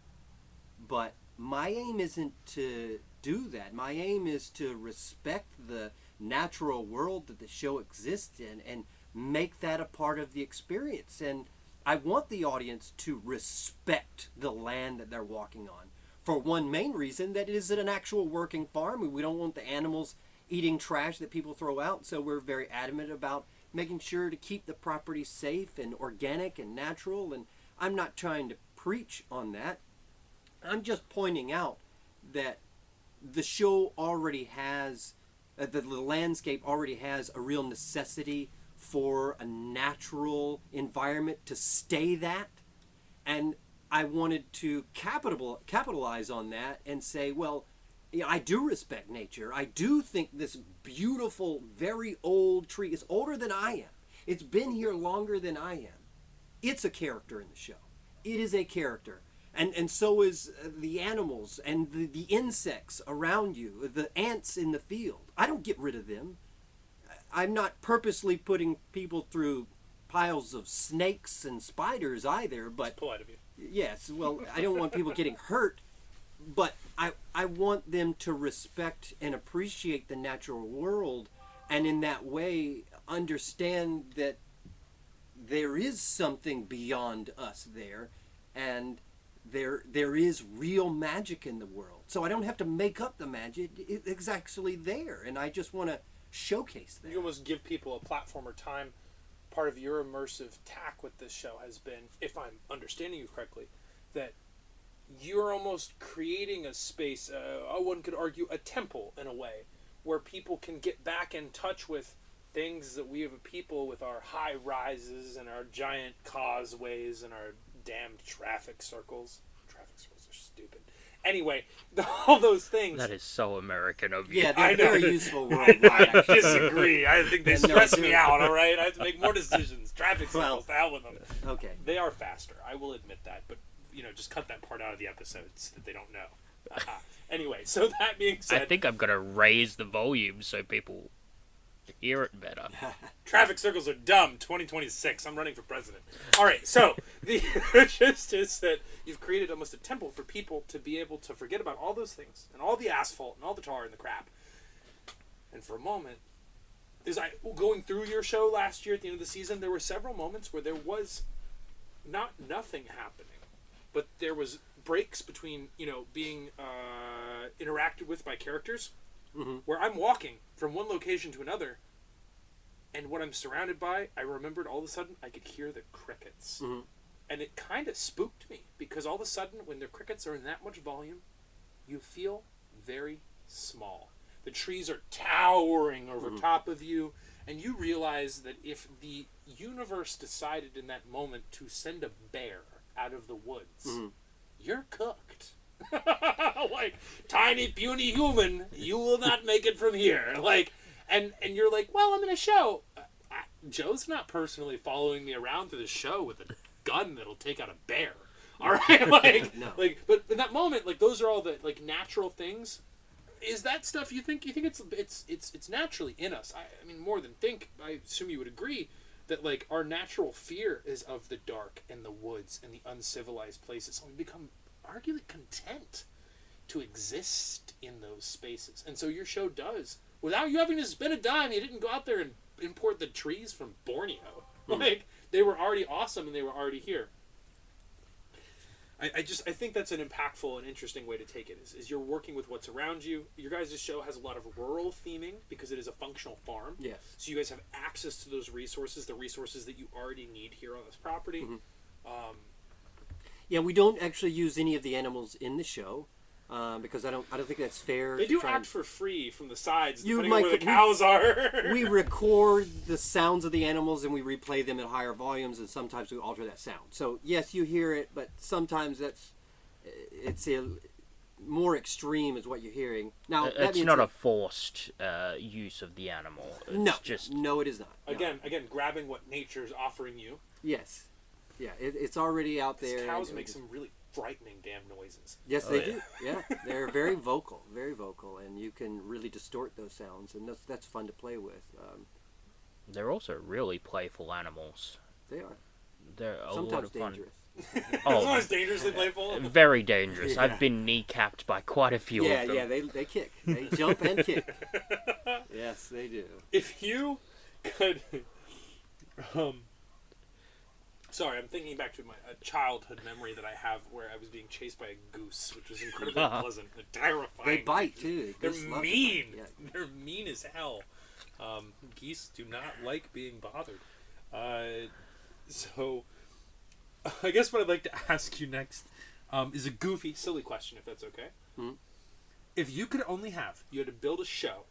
But my aim isn't to do that. My aim is to respect the natural world that the show exists in and make that a part of the experience. And I want the audience to respect the land that they're walking on. For one main reason, that it is an actual working farm. We don't want the animals eating trash that people throw out. So we're very adamant about making sure to keep the property safe and organic and natural. And I'm not trying to preach on that. I'm just pointing out that the show already has, the landscape already has a real necessity for a natural environment to stay that. And I wanted to capitalize on that and say, well, I do respect nature. I do think this beautiful, very old tree is older than I am. It's been here longer than I am. It's a character in the show. It is a character. And so is the animals and the insects around you, the ants in the field. I don't get rid of them. I'm not purposely putting people through piles of snakes and spiders either. But it's polite of you. Yes, well, I don't want people getting hurt. But I want them to respect and appreciate the natural world, and in that way understand that there is something beyond us there, and there is real magic in the world. So I don't have to make up the magic. It's actually there, and I just want to showcase that. You almost give people a platform or time. Part of your immersive tack with this show has been, if I'm understanding you correctly, that you're almost creating a space, one could argue a temple in a way, where people can get back in touch with things that we have a people with our high rises and our giant causeways and our damned traffic circles. Traffic circles are stupid. Anyway, all those things. That is so American of you. Yeah, they're very useful worldwide. I disagree. I think they And no, stress me dude. out, all right? I have to make more decisions. Traffic circles, to hell with them. Okay. They are faster. I will admit that. But, just cut that part out of the episodes that they don't know. Anyway, so that being said... I think I'm going to raise the volume so people hear it better. Traffic circles are dumb. 2026. I'm running for president. All right, so the gist is that you've created almost a temple for people to be able to forget about all those things and all the asphalt and all the tar and the crap. And for a moment, going through your show last year at the end of the season, there were several moments where there was nothing happening, but there was breaks between being interacted with by characters, where I'm walking from one location to another, and what I'm surrounded by, I remembered all of a sudden I could hear the crickets. And it kind of spooked me, because all of a sudden when the crickets are in that much volume, you feel very small. The trees are towering over top of you, and you realize that if the universe decided in that moment to send a bear out of the woods, you're cooked. Like, tiny puny human, you will not make it from here. Like, and you're like, well, I'm in a show. Joe's not personally following me around through the show with a gun that'll take out a bear. All right, No. But in that moment, like, those are all the natural things. Is that stuff you think it's naturally in us? I mean, more than think. I assume you would agree that, like, our natural fear is of the dark and the woods and the uncivilized places. So we become arguably content to exist in those spaces. And so your show does, without you having to spend a dime, you didn't go out there and import the trees from Borneo. Like, they were already awesome and they were already here. I think that's an impactful and interesting way to take it, is you're working with what's around you. Your guys' show has a lot of rural theming because it is a functional farm. Yes. So you guys have access to those resources, the resources that you already need here on this property. Yeah, we don't actually use any of the animals in the show because I don't think that's fair. They to do try act for free from the sides, You depending on might- where the cows are. we record the sounds of the animals and we replay them at higher volumes, and sometimes we alter that sound. So yes, you hear it, but sometimes it's a more extreme is what you're hearing. Now that It's being not said- a forced use of the animal. It's no, just no, it is not. No. Again, grabbing what nature's offering you. Yes, yeah, it's already out These there. cows and make just- some really frightening damn noises. Yes, Oh, they yeah. do. Yeah, they're very vocal, and you can really distort those sounds, and that's fun to play with. they're also really playful animals. They are They're a lot sometimes of fun. dangerous. Sometimes dangerously playful. Very dangerous. Yeah. I've been kneecapped by quite a few Yeah, of them. yeah, they kick, they jump and kick. Yes, they do. If you could, sorry, I'm thinking back to a childhood memory that I have where I was being chased by a goose, which was incredibly unpleasant and terrifying. They bite too. They're Goose love to mean. bite. Yeah. They're mean as hell. Geese do not like being bothered. So, I guess what I'd like to ask you next is a goofy, silly question, if that's okay. Mhm. If you could only you had to build a show,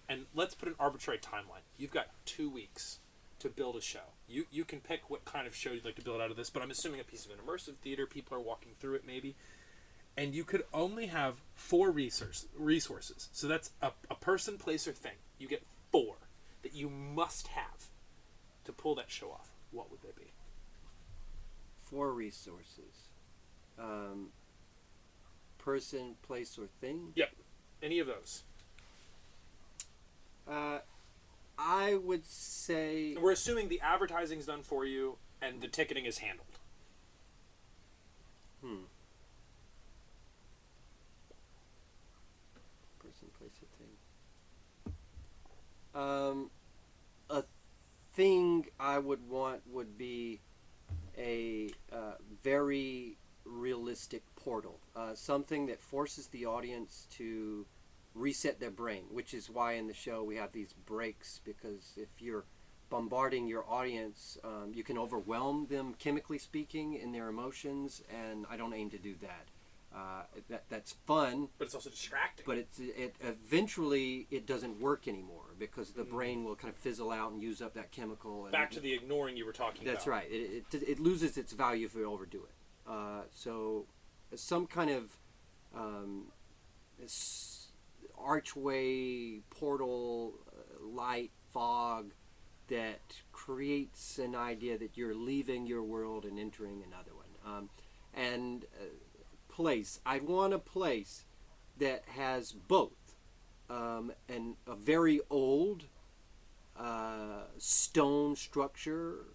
and let's put an arbitrary timeline. You've got 2 weeks to build a show. You can pick what kind of show you'd like to build out of this, but I'm assuming a piece of an immersive theater. People are walking through it, maybe. And you could only have 4 resources. So that's a person, place, or thing. You get 4 that you must have to pull that show off. What would they be? 4 resources. Person, place, or thing. Yep. Any of those. I would say We're assuming the advertising's done for you and the ticketing is handled. person, place, or thing. A thing I would want would be a very realistic portal. Something that forces the audience to reset their brain, which is why in the show we have these breaks, because if you're bombarding your audience, you can overwhelm them, chemically speaking, in their emotions, and I don't aim to do that. That's fun, But it's also distracting. but it eventually it doesn't work anymore because the brain will kind of fizzle out and use up that chemical. And Back to the ignoring you were talking about. that's right. It loses its value if you overdo it. So some kind of archway, portal, light, fog that creates an idea that you're leaving your world and entering another one. And place. I want a place that has both and a very old stone structure,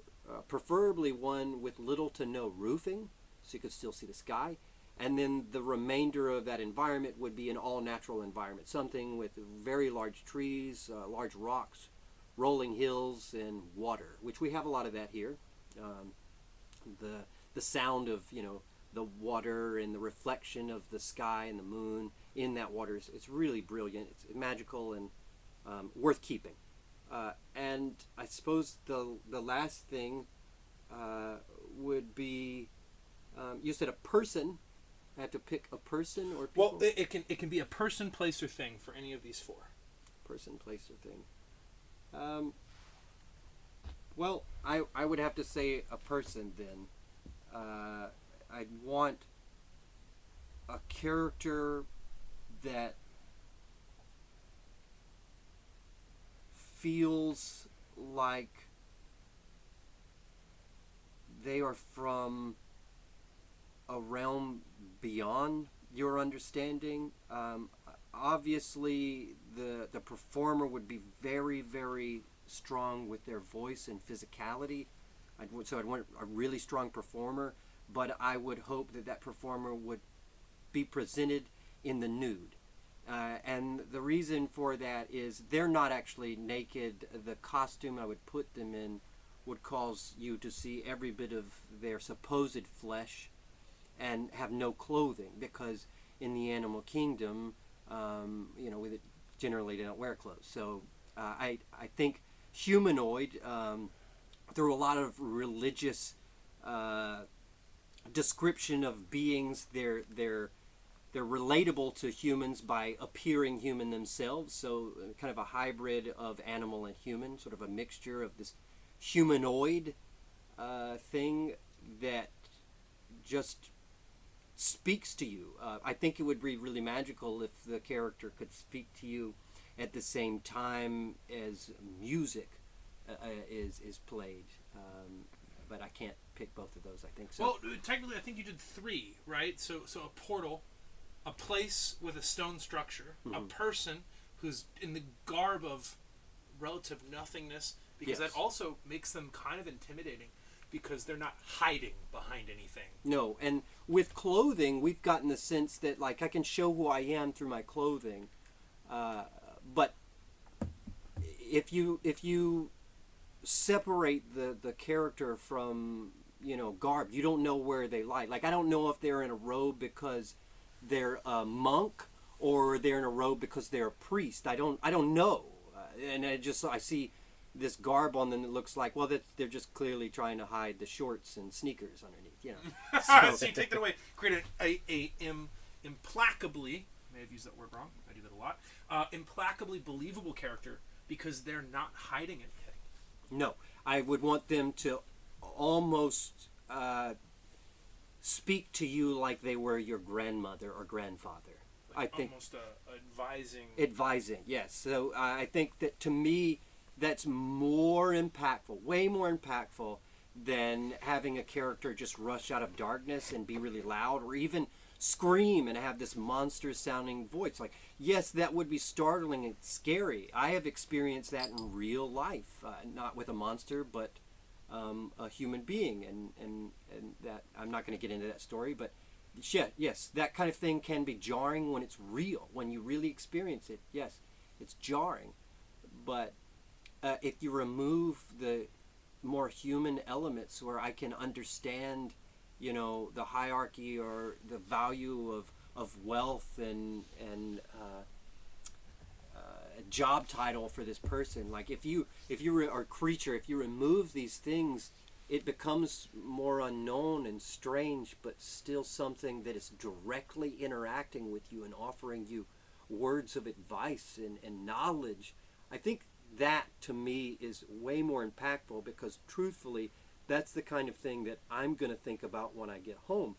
preferably one with little to no roofing, so you could still see the sky. And then the remainder of that environment would be an all-natural environment, something with very large trees, large rocks, rolling hills, and water, which we have a lot of that here. The sound of the water and the reflection of the sky and the moon in that water it's really brilliant. It's magical and worth keeping. And I suppose the last thing would be you said a person. I have to pick a person or people? Well, it can be a person, place, or thing for any of these four. Person, place, or thing. Well, I would have to say a person then. I'd want a character that feels like they are from a realm beyond your understanding. Obviously, the performer would be very, very strong with their voice and physicality. I'd want a really strong performer, but I would hope that performer would be presented in the nude. And the reason for that is they're not actually naked. The costume I would put them in would cause you to see every bit of their supposed flesh and have no clothing, because in the animal kingdom, generally they don't wear clothes. So I think humanoid, through a lot of religious description of beings, they're relatable to humans by appearing human themselves. So kind of a hybrid of animal and human, sort of a mixture of this humanoid thing that just speaks to you. I think it would be really magical if the character could speak to you at the same time as music is played. But I can't pick both of those, I think. So. Well, technically, I think you did three, right? So a portal, a place with a stone structure, a person who's in the garb of relative nothingness, because that also makes them kind of intimidating, because they're not hiding behind anything. No, and with clothing, we've gotten the sense that, like, I can show who I am through my clothing, but if you separate the character from garb, you don't know where they lie. Like, I don't know if they're in a robe because they're a monk or they're in a robe because they're a priest. I don't know, and I see this garb on them that looks like, well, that they're just clearly trying to hide the shorts and sneakers underneath, So you take that away, create a implacably, I may have used that word wrong, I do that a lot, implacably believable character, because they're not hiding anything. No, I would want them to almost speak to you like they were your grandmother or grandfather. Like I think almost advising. Advising, yes. So I think that, to me, that's more impactful, way more impactful than having a character just rush out of darkness and be really loud, or even scream and have this monster sounding voice. Like, yes, that would be startling and scary. I have experienced that in real life, not with a monster, but a human being, and that, I'm not going to get into that story, but yes, that kind of thing can be jarring when it's real, when you really experience it. Yes, it's jarring, but if you remove the more human elements, where I can understand, the hierarchy or the value of wealth and a job title for this person. Like, if you are a creature, if you remove these things, it becomes more unknown and strange, but still something that is directly interacting with you and offering you words of advice and knowledge. I think that, to me, is way more impactful, because truthfully, that's the kind of thing that I'm going to think about when I get home.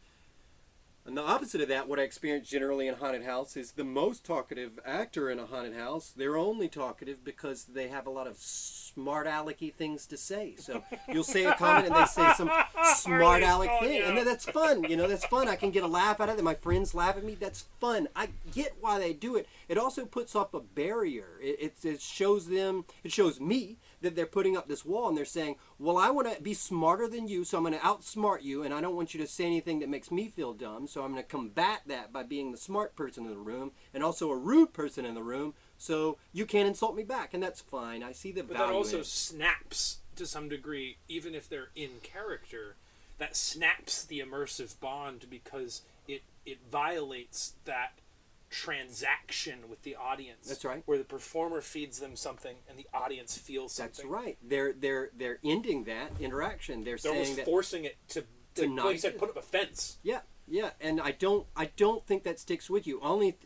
And the opposite of that, what I experience generally in a haunted house, is the most talkative actor in a haunted house, they're only talkative because they have a lot of smart alecky things to say. So you'll say a comment and they say some smart aleck thing. And then that's fun. You know, that's fun. I can get a laugh out of it. My friends laugh at me. That's fun. I get why they do it. It also puts up a barrier. It shows them, it shows me that they're putting up this wall and they're saying, well, I want to be smarter than you, so I'm going to outsmart you, and I don't want you to say anything that makes me feel dumb, so I'm going to combat that by being the smart person in the room and also a rude person in the room, so you can't insult me back, and that's fine. I see the value in it. But that also snaps, to some degree, even if they're in character, that snaps the immersive bond, because it violates that transaction with the audience. That's right. Where the performer feeds them something and the audience feels something. That's right. They're ending that interaction. They're saying almost that, forcing it to like you said, put up a fence. Yeah, and I don't think that sticks with you.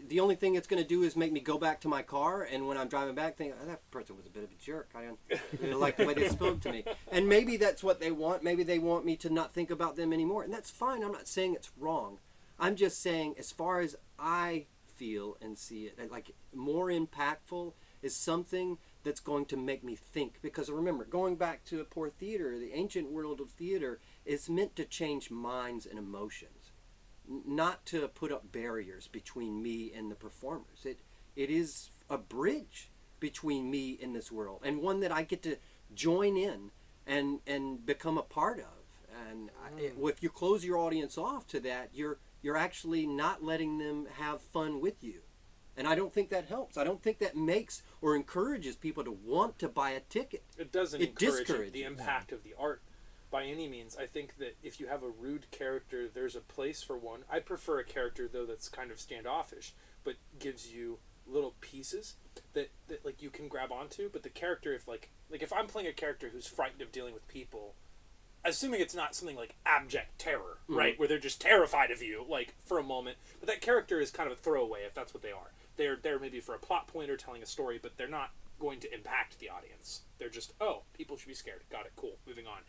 The only thing it's going to do is make me go back to my car, and when I'm driving back, think, oh, that person was a bit of a jerk. I don't really like the way they spoke to me. And maybe that's what they want. Maybe they want me to not think about them anymore, and that's fine. I'm not saying it's wrong. I'm just saying, as far as I feel and see it, like, more impactful is something that's going to make me think. Because remember, going back to a poor theater, the ancient world of theater is meant to change minds and emotions, not to put up barriers between me and the performers. It is a bridge between me and this world, and one that I get to join in and become a part of. And if you close your audience off to that, you're actually not letting them have fun with you. And I don't think that helps. I don't think that makes or encourages people to want to buy a ticket. It doesn't encourage the impact of the art by any means. I think that if you have a rude character, there's a place for one. I prefer a character, though, that's kind of standoffish, but gives you little pieces that like you can grab onto. But the character, if I'm playing a character who's frightened of dealing with people, assuming it's not something like abject terror, right, where they're just terrified of you, like, for a moment, but that character is kind of a throwaway if that's what they are. They're there maybe for a plot point or telling a story, but they're not going to impact the audience. They're just, oh, people should be scared. Got it, cool, moving on.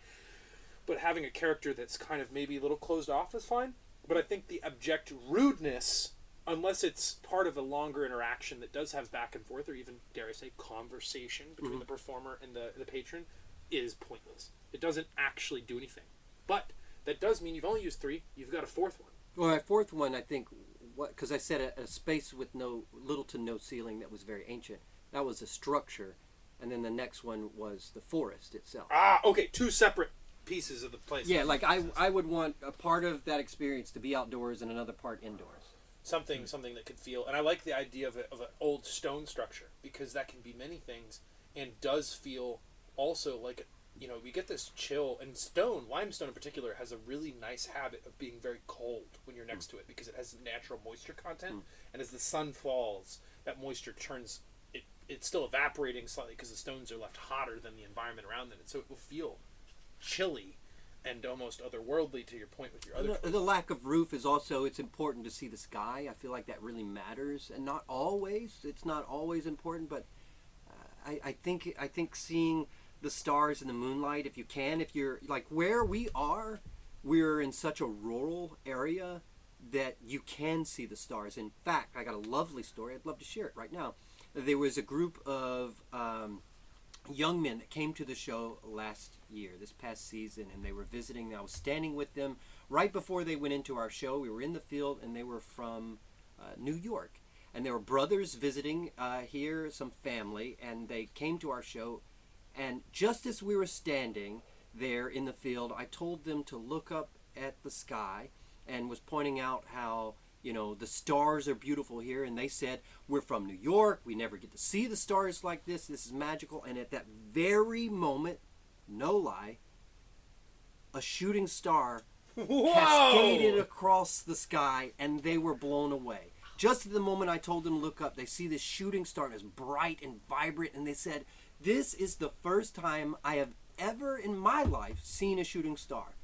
But having a character that's kind of maybe a little closed off is fine, but I think the abject rudeness, unless it's part of a longer interaction that does have back and forth, or even, dare I say, conversation between the performer and the patron, is pointless. It doesn't actually do anything. But that does mean you've only used 3. You've got a 4th one. Well, my 4th one, I think, because I said a space with little to no ceiling that was very ancient. That was a structure, and then the next one was the forest itself. Ah, okay, 2 separate pieces of the place. Yeah, like I would want a part of that experience to be outdoors and another part indoors. Something that could feel, and I like the idea of an old stone structure, because that can be many things and does feel also like, we get this chill, and limestone in particular, has a really nice habit of being very cold when you're next to it, because it has natural moisture content, and as the sun falls, that moisture turns, it's still evaporating slightly because the stones are left hotter than the environment around them, and so it will feel chilly and almost otherworldly, to your point with your other the lack of roof is also, it's important to see the sky. I feel like that really matters, and it's not always important, but I think seeing the stars in the moonlight, if you're like where we are, we're in such a rural area that you can see the stars. In fact, I got a lovely story. I'd love to share it right now. There was a group of young men that came to the show this past season, and they were visiting. I was standing with them right before they went into our show. We were in the field, and they were from New York, and they were brothers visiting here, some family, and they came to our show. And just as we were standing there in the field, I told them to look up at the sky, and was pointing out how, the stars are beautiful here. And they said, we're from New York. We never get to see the stars like this. This is magical. And at that very moment, no lie, a shooting star cascaded across the sky, and they were blown away. Just at the moment I told them to look up, they see this shooting star, and it's bright and vibrant, and they said, this is the first time I have ever in my life seen a shooting star.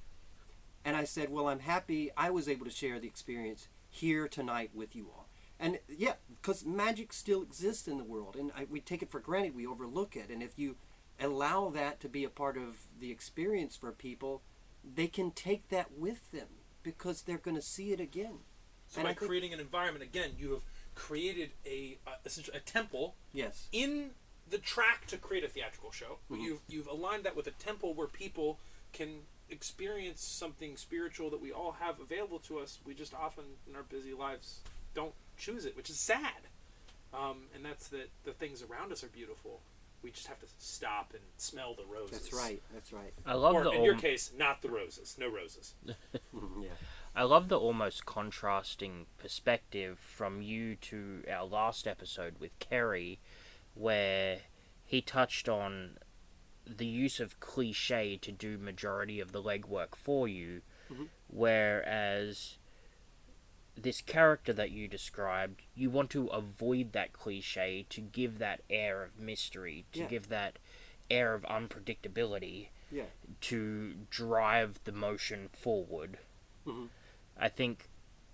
And I said, well, I'm happy I was able to share the experience here tonight with you all. And yeah, because magic still exists in the world, and we take it for granted, we overlook it. And if you allow that to be a part of the experience for people, they can take that with them because they're going to see it again. So by creating an environment, again, you have created essentially a temple. Yes. In the track to create a theatrical show, you've aligned that with a temple where people can experience something spiritual that we all have available to us. We just often in our busy lives don't choose it, which is sad. And that's that the things around us are beautiful. We just have to stop and smell the roses. That's right. That's right. I love or in your case, not the roses. No roses. Yeah. I love the almost contrasting perspective from you to our last episode with Kerry, where he touched on the use of cliche to do majority of the legwork for you, whereas this character that you described, you want to avoid that cliche to give that air of mystery, to give that air of unpredictability, to drive the motion forward. I think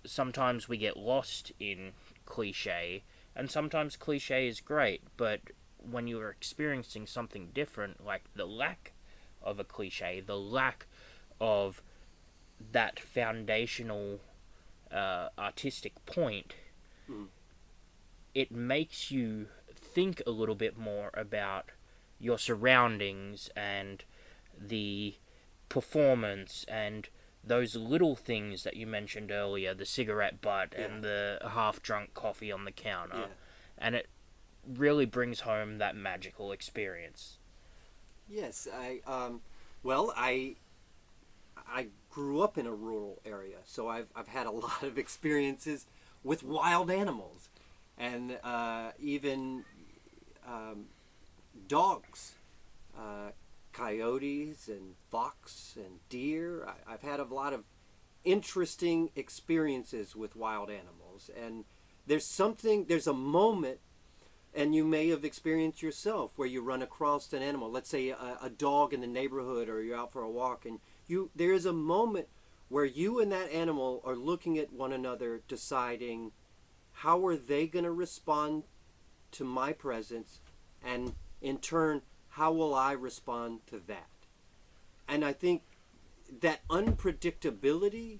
sometimes we get lost in cliche, and sometimes cliche is great, but when you are experiencing something different, like the lack of a cliche, the lack of that foundational artistic point, it makes you think a little bit more about your surroundings and the performance and those little things that you mentioned earlier, the cigarette butt and the half-drunk coffee on the counter, and it really brings home that magical experience. Yes, I grew up in a rural area, so I've had a lot of experiences with wild animals, and even dogs, coyotes and fox and deer. I've had a lot of interesting experiences with wild animals, and there's a moment, and you may have experienced yourself, where you run across an animal, let's say a dog in the neighborhood, or you're out for a walk, and there is a moment where you and that animal are looking at one another, deciding how are they going to respond to my presence, and in turn, how will I respond to that? And I think that unpredictability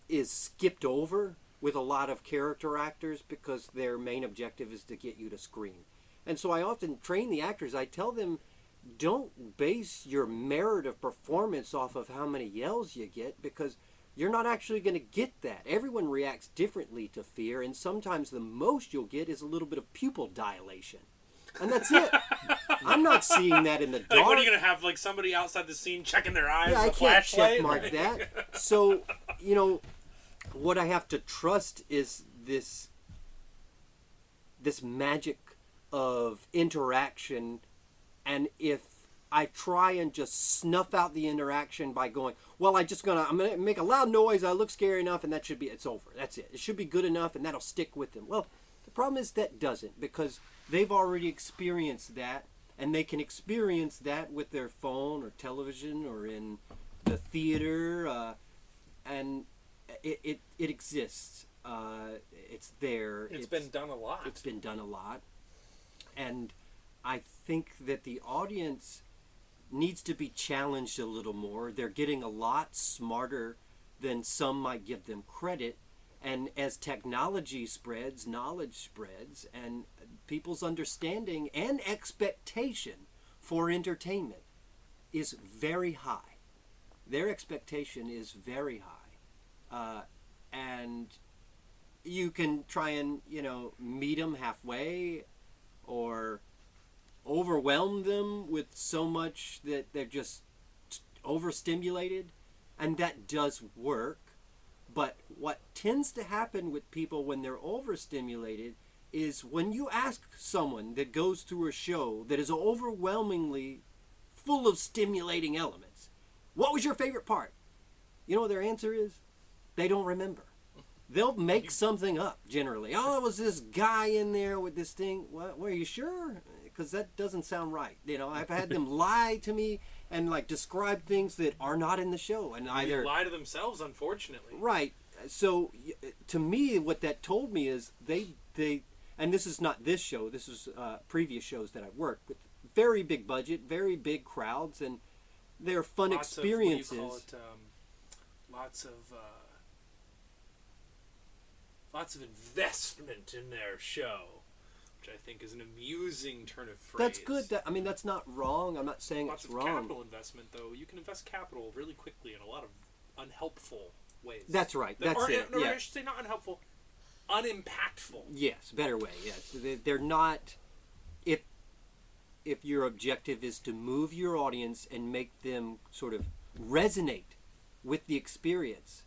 is skipped over with a lot of character actors because their main objective is to get you to scream. And so I often train the actors. I tell them, don't base your merit of performance off of how many yells you get, because you're not actually going to get that. Everyone reacts differently to fear, and sometimes the most you'll get is a little bit of pupil dilation. And that's it. I'm not seeing that in the dark. Like, what are you going to have, like, somebody outside the scene checking their eyes? Yeah, I can't check mark like... that. So, what I have to trust is this magic of interaction, and if I try and just snuff out the interaction by going, well, I'm gonna make a loud noise, I look scary enough, and it's over. That's it. It should be good enough, and that'll stick with them. Well, the problem is that doesn't, because they've already experienced that, and they can experience that with their phone or television or in the theater, and it exists. It's there. It's been done a lot. It's been done a lot. And I think that the audience needs to be challenged a little more. They're getting a lot smarter than some might give them credit. And as technology spreads, knowledge spreads, and people's understanding and expectation for entertainment is very high. Their expectation is very high. And you can try and, meet them halfway, or overwhelm them with so much that they're just overstimulated, and that does work. But what tends to happen with people when they're overstimulated is when you ask someone that goes through a show that is overwhelmingly full of stimulating elements, what was your favorite part? You know what their answer is? They don't remember. They'll make something up, generally. Oh, it was this guy in there with this thing. What, are you sure? Because that doesn't sound right. I've had them lie to me and like describe things that are not in the show, and They either lie to themselves, unfortunately. right. So to me, what that told me is they and this is not this show. This is previous shows that I've worked with. Very big budget, very big crowds, and they're fun experiences. Lots of investment in their show, which I think is an amusing turn of phrase. That's good. I mean, that's not wrong. I'm not saying Lots it's of wrong. capital investment, though. You can invest capital really quickly in a lot of unhelpful ways. That's right. That's it. No, yeah. I should say not unhelpful, unimpactful. Yes, better way. Yes, they're not. If your objective is to move your audience and make them sort of resonate with the experience,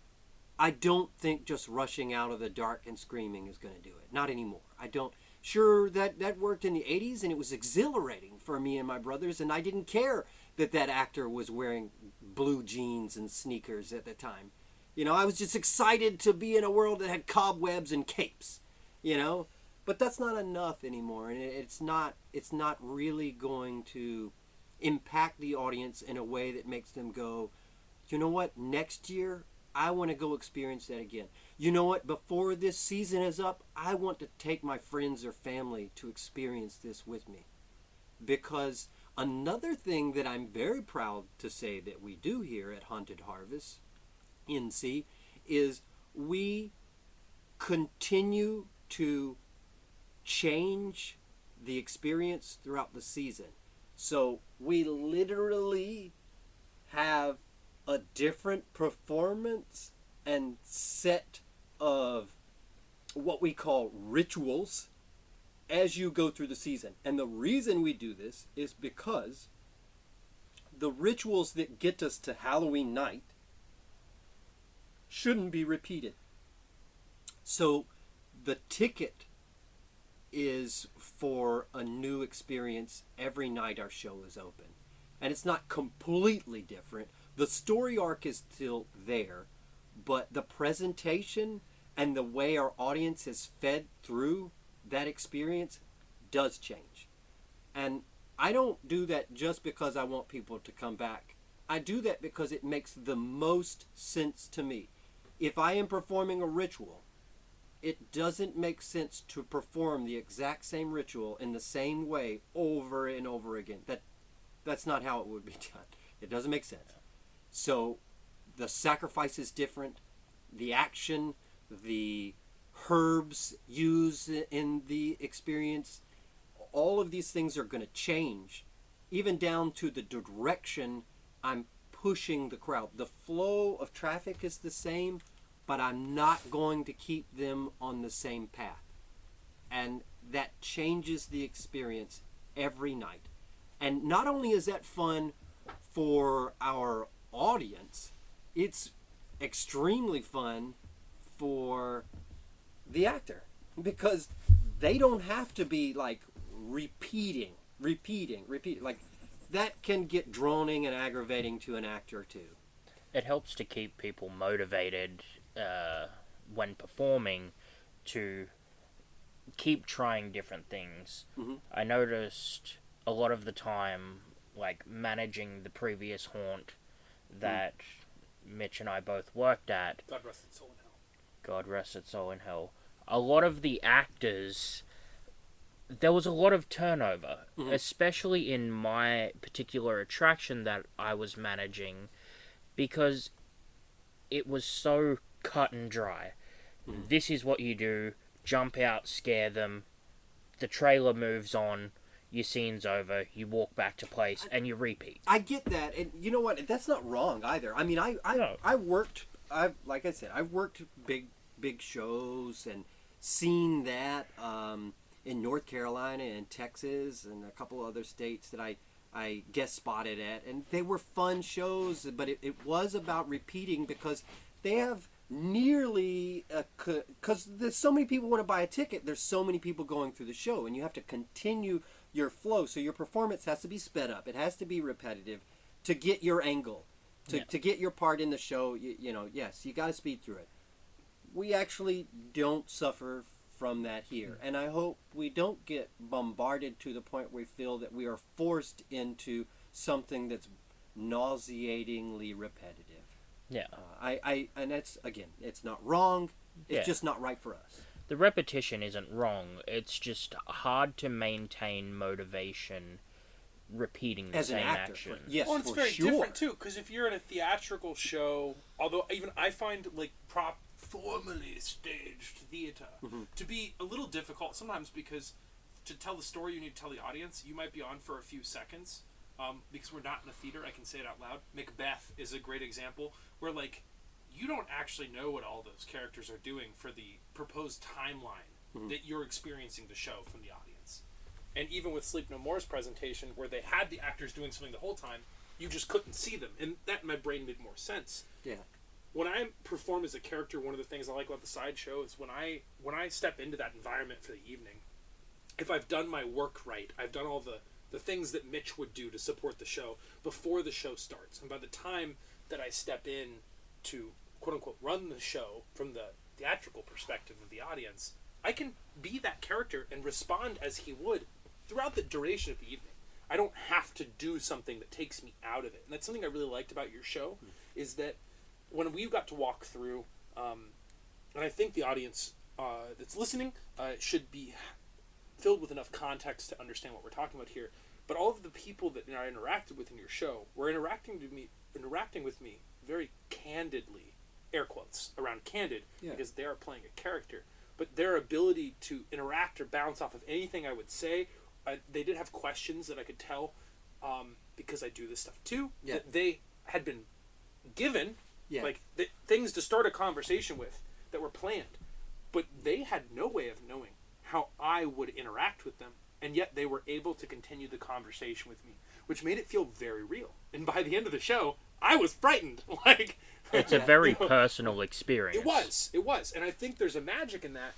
I don't think just rushing out of the dark and screaming is going to do it. Not anymore. I don't. Sure, that worked in the 80s, and it was exhilarating for me and my brothers, and I didn't care that actor was wearing blue jeans and sneakers at the time. You know, I was just excited to be in a world that had cobwebs and capes, you know? But that's not enough anymore, and it's not really going to impact the audience in a way that makes them go, you know what, next year I want to go experience that again. You know what, before this season is up, I want to take my friends or family to experience this with me. Because another thing that I'm very proud to say that we do here at Haunted Harvest NC is we continue to change the experience throughout the season. So we literally have a different performance and set of what we call rituals as you go through the season. And the reason we do this is because the rituals that get us to Halloween night shouldn't be repeated. So the ticket is for a new experience every night our show is open. And it's not completely different. The story arc is still there, but the presentation and the way our audience is fed through that experience does change. And I don't do that just because I want people to come back. I do that because it makes the most sense to me. If I am performing a ritual, it doesn't make sense to perform the exact same ritual in the same way over and over again. That's not how it would be done. It doesn't make sense. So the sacrifice is different. The action, the herbs used in the experience, all of these things are going to change, even down to the direction I'm pushing the crowd. The flow of traffic is the same, but I'm not going to keep them on the same path. And that changes the experience every night. And not only is that fun for our audience, it's extremely fun for the actor, because they don't have to be like repeating. Like that can get droning and aggravating to an actor too. It helps to keep people motivated when performing to keep trying different things. Mm-hmm. I noticed a lot of the time, like managing the previous haunt that Mitch and I both worked at. God rest its soul in hell. God rest its soul in hell. A lot of the actors, there was a lot of turnover, especially in my particular attraction that I was managing, because it was so cut and dry. This is what you do: jump out, scare them, the trailer moves on, your scene's over, you walk back to place, and you repeat. I get that, and you know what? That's not wrong either. I mean, I worked. Like I said, I've worked big shows and seen that in North Carolina and Texas and a couple other states that I guest spotted at, and they were fun shows. But it was about repeating because they have nearly because there's so many people want to buy a ticket. There's so many people going through the show, and you have to continue your flow. So your performance has to be sped up. It has to be repetitive to get your angle, to get your part in the show. You know, yes, you got to speed through it. We actually don't suffer from that here, and I hope we don't get bombarded to the point where we feel that we are forced into something that's nauseatingly repetitive. Yeah. And that's, again, it's not wrong. It's Yeah. just not right for us. The repetition isn't wrong. It's just hard to maintain motivation repeating the As an same actor, action. yes, Well, it's for very sure. different too, because if you're in a theatrical show, although even I find like formally staged theater to be a little difficult sometimes, because to tell the story you need to tell the audience. You might be on for a few seconds, because we're not in a theater. I can say it out loud. Macbeth is a great example where like you don't actually know what all those characters are doing for the proposed timeline that you're experiencing the show from the audience. And even with Sleep No More's presentation, where they had the actors doing something the whole time, you just couldn't see them. And that in my brain made more sense. Yeah. When I perform as a character, one of the things I like about the sideshow is when I step into that environment for the evening, if I've done my work right, I've done all the things that Mitch would do to support the show before the show starts. And by the time that I step in to, quote-unquote, run the show from the theatrical perspective of the audience, I can be that character and respond as he would throughout the duration of the evening. I don't have to do something that takes me out of it. And that's something I really liked about your show, is that when we got to walk through, and I think the audience that's listening should be filled with enough context to understand what we're talking about here, but all of the people that I interacted with in your show were interacting with me very candidly, air quotes around candid, because they are playing a character. But their ability to interact or bounce off of anything I would say, they did have questions that I could tell, because I do this stuff too, that they had been given, like things to start a conversation with that were planned, but they had no way of knowing how I would interact with them, and yet they were able to continue the conversation with me, which made it feel very real. And by the end of the show, I was frightened. Like, It's a very personal experience. It was, and I think there's a magic in that.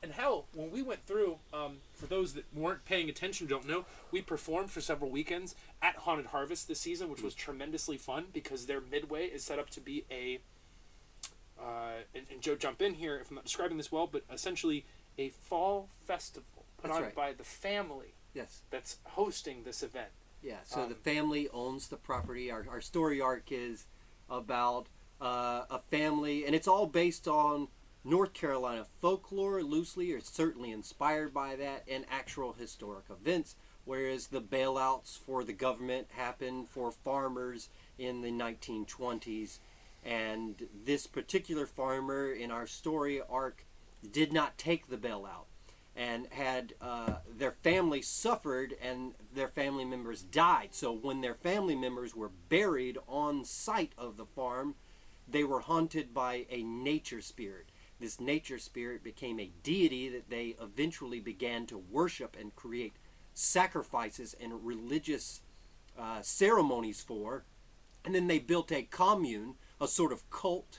And hell, when we went through, for those that weren't paying attention, don't know, we performed for several weekends at Haunted Harvest this season, which was tremendously fun because their midway is set up to be a, and Joe, jump in here if I'm not describing this well, but essentially a fall festival put on by the family. Yes. That's hosting this event. Yeah. So the family owns the property. Our story arc is about a family, and it's all based on North Carolina folklore loosely, or certainly inspired by that, and actual historic events, whereas the bailouts for the government happened for farmers in the 1920s, and this particular farmer in our story arc did not take the bailout, and had their family suffered and their family members died. So when their family members were buried on site of the farm, they were haunted by a nature spirit. This nature spirit became a deity that they eventually began to worship and create sacrifices and religious ceremonies for. And then they built a commune, a sort of cult,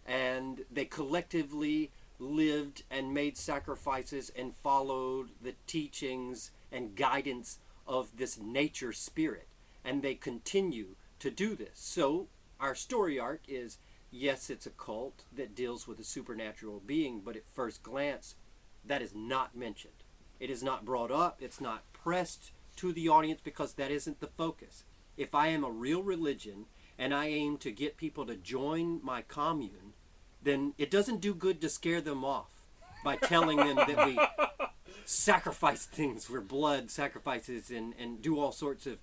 and they collectively lived and made sacrifices and followed the teachings and guidance of this nature spirit. And they continue to do this. So our story arc is, yes, it's a cult that deals with a supernatural being, but at first glance, that is not mentioned. It is not brought up. It's not pressed to the audience because that isn't the focus. If I am a real religion and I aim to get people to join my commune, then it doesn't do good to scare them off by telling them that we sacrifice things for blood sacrifices and do all sorts of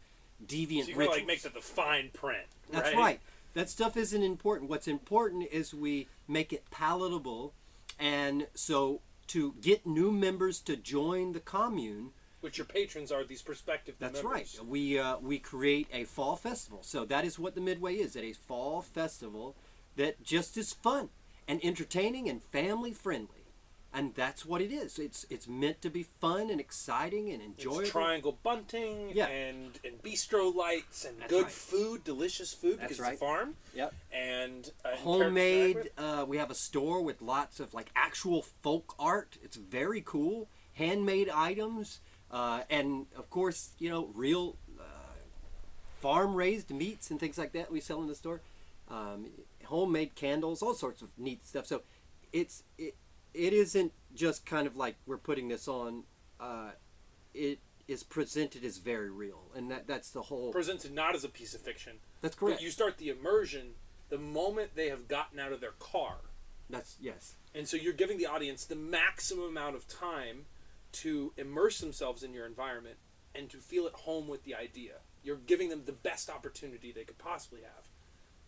deviant So you rituals. like make that the fine print. That's right. That stuff isn't important. What's important is we make it palatable, and so to get new members to join the commune, which your patrons are these prospective that's members. right. We create a fall festival. So that is what the Midway is. It is a fall festival that just is fun and entertaining and family friendly. And that's what it is. It's meant to be fun and exciting and enjoyable. It's triangle bunting and bistro lights and good food, delicious food, because it's a farm. Yep. And homemade. We have a store with lots of like actual folk art. It's very cool. Handmade items, and of course, real farm-raised meats and things like that we sell in the store. Homemade candles, all sorts of neat stuff. So it isn't just kind of like we're putting this on. It is presented as very real, and that's the whole. Presented not as a piece of fiction, That's correct. But you start the immersion the moment they have gotten out of their car. Yes. And so you're giving the audience the maximum amount of time to immerse themselves in your environment and to feel at home with the idea. You're giving them the best opportunity they could possibly have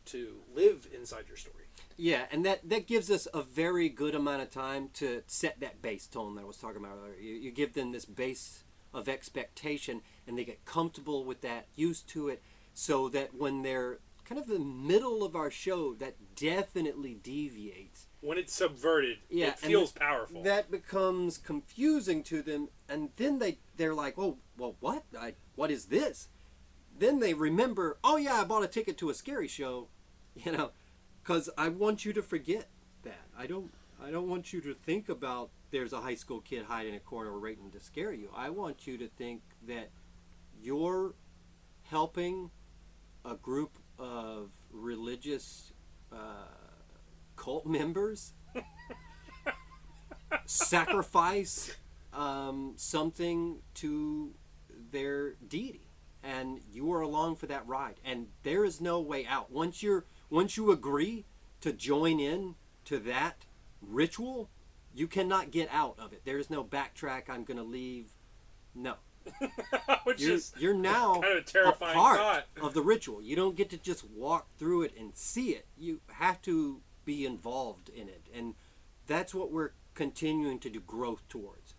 to live inside your story. Yeah, and that gives us a very good amount of time to set that base tone that I was talking about earlier. You give them this base of expectation, and they get comfortable with that, used to it, so that when they're kind of in the middle of our show, that definitely deviates. When it's subverted, Yeah, it feels powerful. That becomes confusing to them, and then they're like, oh, well, what is this? Then they remember, oh yeah, I bought a ticket to a scary show, because I want you to forget that. I don't want you to think about there's a high school kid hiding in a corner waiting to scare you. I want you to think that you're helping a group of religious cult members sacrifice something to their deity, and you are along for that ride, and there is no way out. Once you agree to join in to that ritual, you cannot get out of it. There's no backtrack, I'm going to leave. No. You're now kind of a terrifying a part thought of the ritual. You don't get to just walk through it and see it. You have to be involved in it. And that's what we're continuing to do growth towards.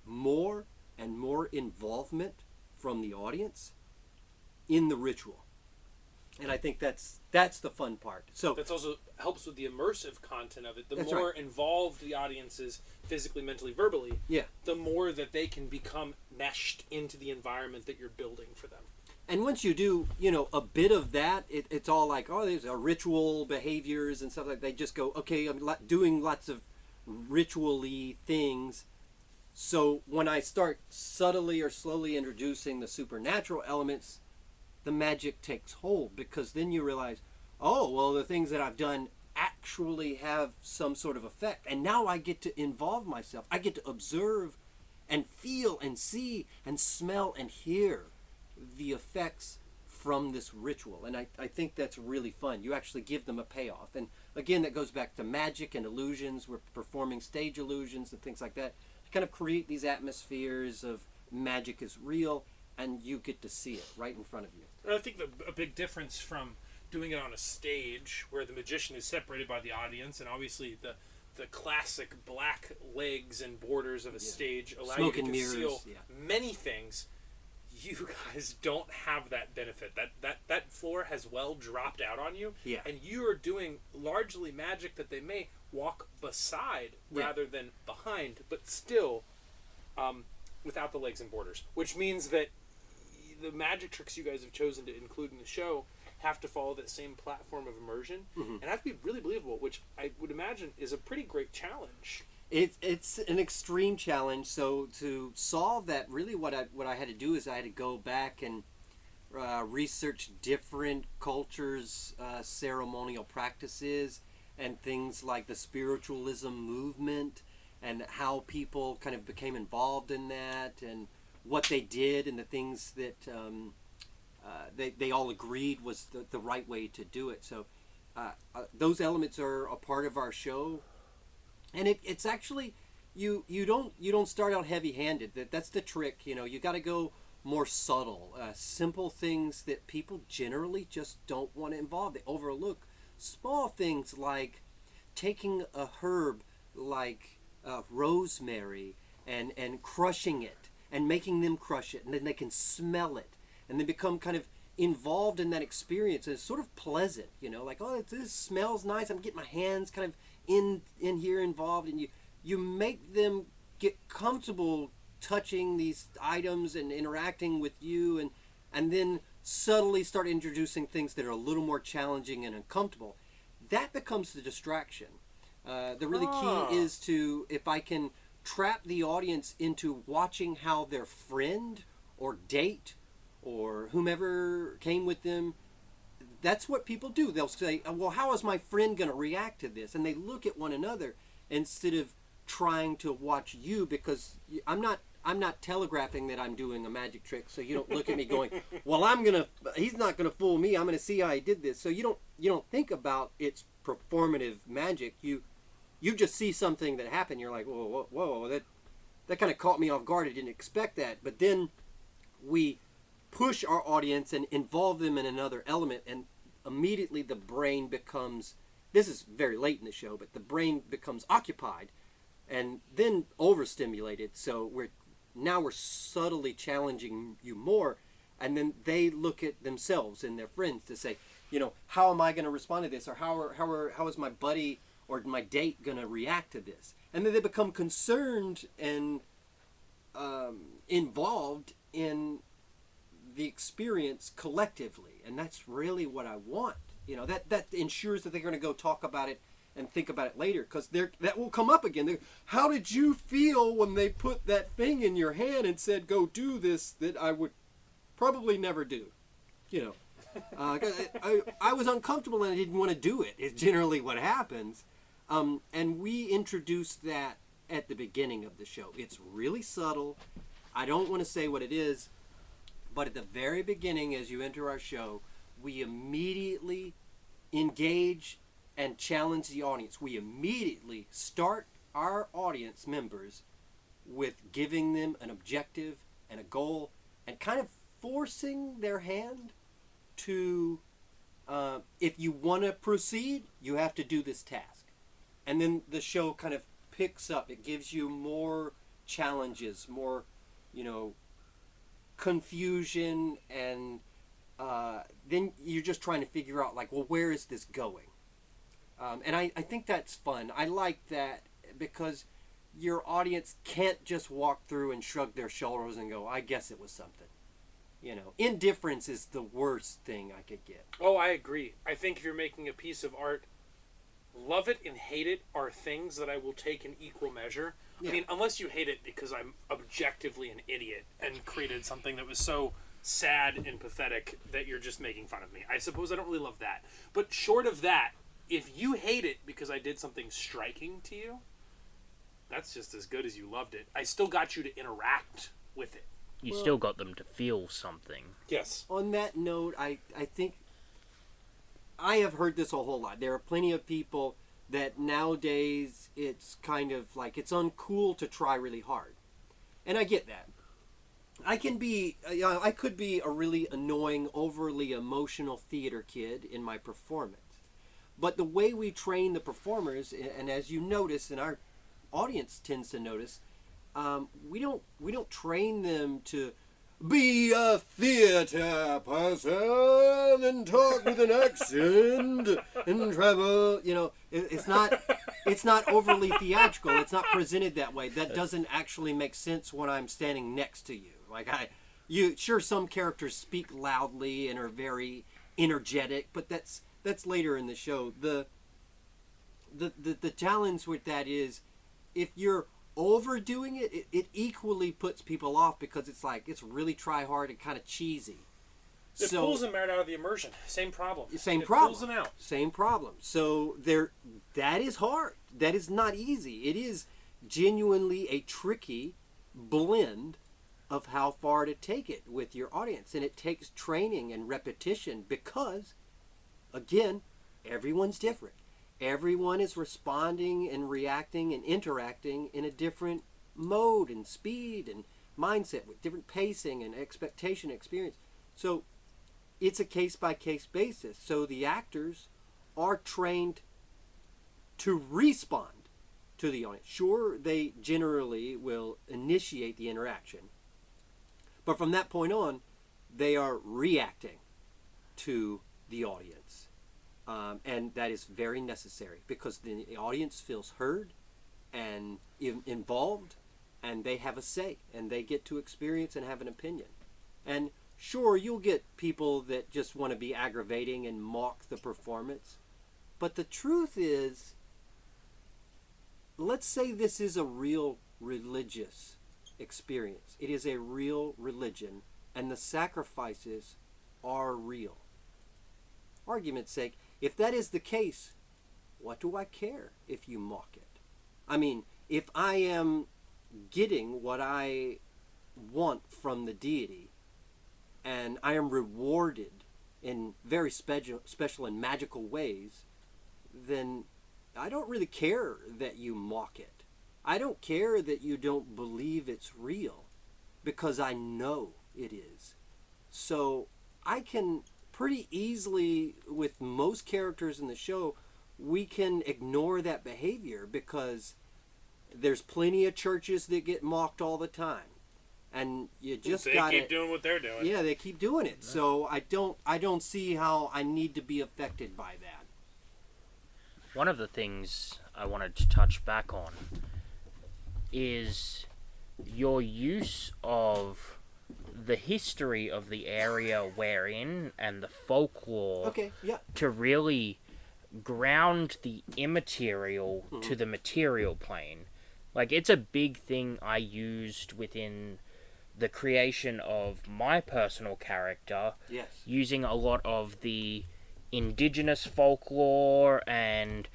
More and more involvement from the audience in the ritual. And I think that's the fun part. So that also helps with the immersive content of it. The That's more right. involved the audience is physically, mentally, verbally, yeah. the more that they can become meshed into the environment that you're building for them. And once you do, a bit of that, it's all like, oh, there's ritual behaviors and stuff like that. They just go, okay, I'm doing lots of ritual-y things. So when I start subtly or slowly introducing the supernatural elements, the magic takes hold, because then you realize, oh, well, the things that I've done actually have some sort of effect. And now I get to involve myself. I get to observe and feel and see and smell and hear the effects from this ritual. And I think that's really fun. You actually give them a payoff. And again, that goes back to magic and illusions. We're performing stage illusions and things like that to kind of create these atmospheres of magic is real, and you get to see it right in front of you. And I think a big difference from doing it on a stage where the magician is separated by the audience, and obviously the classic black legs and borders of a stage allow Smoke you to and conceal mirrors, many things. You guys don't have that benefit. That floor has well dropped out on you, Yeah. and you are doing largely magic that they may walk beside rather than behind, but still without the legs and borders, which means that the magic tricks you guys have chosen to include in the show have to follow that same platform of immersion and have to be really believable, which I would imagine is a pretty great challenge. It's an extreme challenge. So to solve that, really what I had to do is I had to go back and research different cultures' ceremonial practices and things like the spiritualism movement and how people kind of became involved in that and what they did and the things that they all agreed was the right way to do it. So those elements are a part of our show, and it's actually you don't start out heavy-handed. That's the trick. You got to go more subtle, simple things that people generally just don't want to involve. They overlook small things like taking a herb like rosemary and crushing it and making them crush it, and then they can smell it, and they become kind of involved in that experience. And it's sort of pleasant, like, oh, this smells nice. I'm getting my hands kind of in here involved, and you make them get comfortable touching these items and interacting with you, and then subtly start introducing things that are a little more challenging and uncomfortable. That becomes the distraction. The really key is to, if I can trap the audience into watching how their friend or date or whomever came with them, that's what people do. They'll say, well, how is my friend going to react to this? And they look at one another instead of trying to watch you, because I'm not I'm not telegraphing that I'm doing a magic trick, so you don't look at me going, well, he's not gonna fool me. I'm gonna see how I did this. So you don't think about its performative magic. You just see something that happened. You're like, whoa, that kind of caught me off guard. I didn't expect that. But then we push our audience and involve them in another element, and immediately the brain becomes, this is very late in the show, but the brain becomes occupied and then overstimulated. So we're subtly challenging you more, and then they look at themselves and their friends to say, how am I going to respond to this, or how is my buddy or my date going to react to this? And then they become concerned and involved in the experience collectively, and that's really what I want. That ensures that they're going to go talk about it and think about it later, because that will come up again. How did you feel when they put that thing in your hand and said, go do this that I would probably never do? I was uncomfortable and I didn't want to do it. It's generally what happens. And we introduced that at the beginning of the show. It's really subtle. I don't want to say what it is, but at the very beginning, as you enter our show, we immediately engage and challenge the audience. We immediately start our audience members with giving them an objective and a goal, and kind of forcing their hand to, if you want to proceed, you have to do this task. And then the show kind of picks up. It gives you more challenges, more, confusion, and then you're just trying to figure out, like, well, where is this going? And I think that's fun. I like that because your audience can't just walk through and shrug their shoulders and go, I guess it was something. Indifference is the worst thing I could get. Oh, I agree. I think if you're making a piece of art, love it and hate it are things that I will take in equal measure. Yeah. I mean, unless you hate it because I'm objectively an idiot and created something that was so sad and pathetic that you're just making fun of me. I suppose I don't really love that. But short of that, if you hate it because I did something striking to you, that's just as good as you loved it. I still got you to interact with it. You still got them to feel something. Yes. On that note, I think I have heard this a whole lot. There are plenty of people that nowadays it's kind of like it's uncool to try really hard. And I get that. I could be a really annoying, overly emotional theater kid in my performance. But the way we train the performers, and as you notice, and our audience tends to notice, we don't train them to be a theater person and talk with an accent and travel. It's not overly theatrical. It's not presented that way. That doesn't actually make sense when I'm standing next to you. Sure, some characters speak loudly and are very energetic, but that's later in the show. The challenge with that is, if you're overdoing it equally puts people off, because it's really try hard and kind of cheesy. It pulls them right out of the immersion. Same problem. Same problem. Pulls them out. Same problem. So that is hard. That is not easy. It is genuinely a tricky blend of how far to take it with your audience, and it takes training and repetition because, again, everyone's different. Everyone is responding and reacting and interacting in a different mode and speed and mindset, with different pacing and expectation experience. So it's a case-by-case basis. So the actors are trained to respond to the audience. Sure, they generally will initiate the interaction, but from that point on, they are reacting to the audience. And that is very necessary, because the audience feels heard and involved, and they have a say, and they get to experience and have an opinion. And sure, you'll get people that just want to be aggravating and mock the performance. But the truth is, let's say this is a real religious experience. It is a real religion, and the sacrifices are real. Argument's sake, if that is the case, what do I care if you mock it? I mean, if I am getting what I want from the deity, and I am rewarded in very special and magical ways, then I don't really care that you mock it. I don't care that you don't believe it's real, because I know it is. So I can pretty easily, with most characters in the show, we can ignore that behavior, because there's plenty of churches that get mocked all the time. And you just got to keep doing what they're doing. Yeah, they keep doing it. So I don't see how I need to be affected by that. One of the things I wanted to touch back on is your use of the history of the area we're in and the folklore Okay, yeah. to really ground the immaterial to the material plane. Like, it's a big thing I used within the creation of my personal character, Yes. using a lot of the indigenous folklore and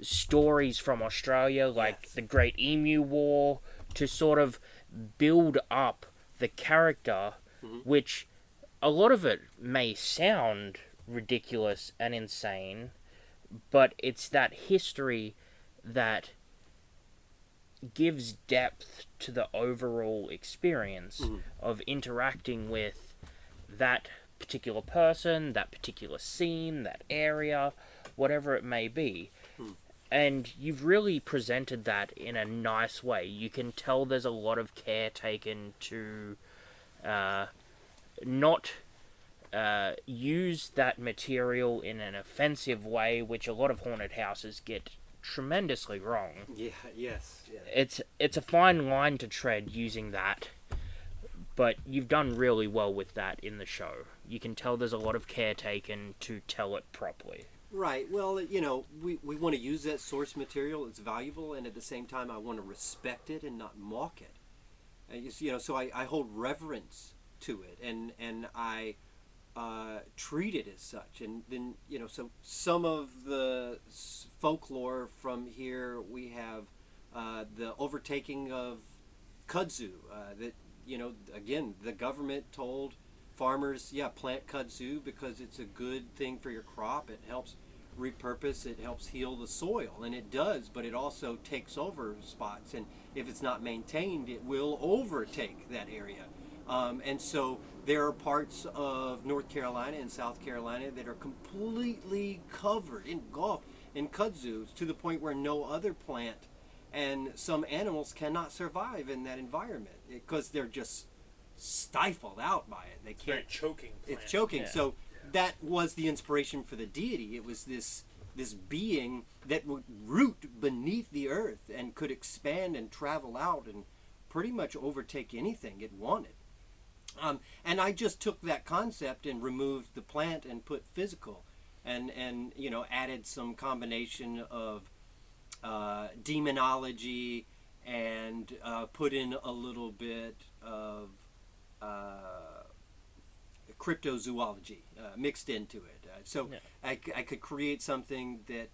stories from Australia, like Yes. the Great Emu War, to sort of build up the character, which a lot of it may sound ridiculous and insane, but it's that history that gives depth to the overall experience of interacting with that particular person, that particular scene, that area, whatever it may be. And you've really presented that in a nice way. You can tell there's a lot of care taken to not use that material in an offensive way, which a lot of haunted houses get tremendously wrong. Yeah, yes. Yeah. It's a fine line to tread using that, but you've done really well with that in the show. You can tell there's a lot of care taken to tell it properly. Right. Well, you know, we want to use that source material. It's valuable, and at the same time, I want to respect it and not mock it. And you know, so I hold reverence to it, and I treat it as such. And then, you know, so some of the folklore from here, we have the overtaking of kudzu. That, you know, again, the government told farmers, yeah, plant kudzu because it's a good thing for your crop. It helps repurpose, it helps heal the soil, and it does, but it also takes over spots, and if it's not maintained, it will overtake that area. And so there are parts of North Carolina and South Carolina that are completely covered, engulfed in kudzus, to the point where no other plant and some animals cannot survive in that environment because they're just stifled out by it. They It's very can't. choking. It's choking. Yeah. So that was the inspiration for the deity. It was this being that would root beneath the earth and could expand and travel out and pretty much overtake anything it wanted. And I just took that concept and removed the plant and put physical, and you know, added some combination of demonology and put in a little bit of cryptozoology mixed into it. So Yeah. I could create something that,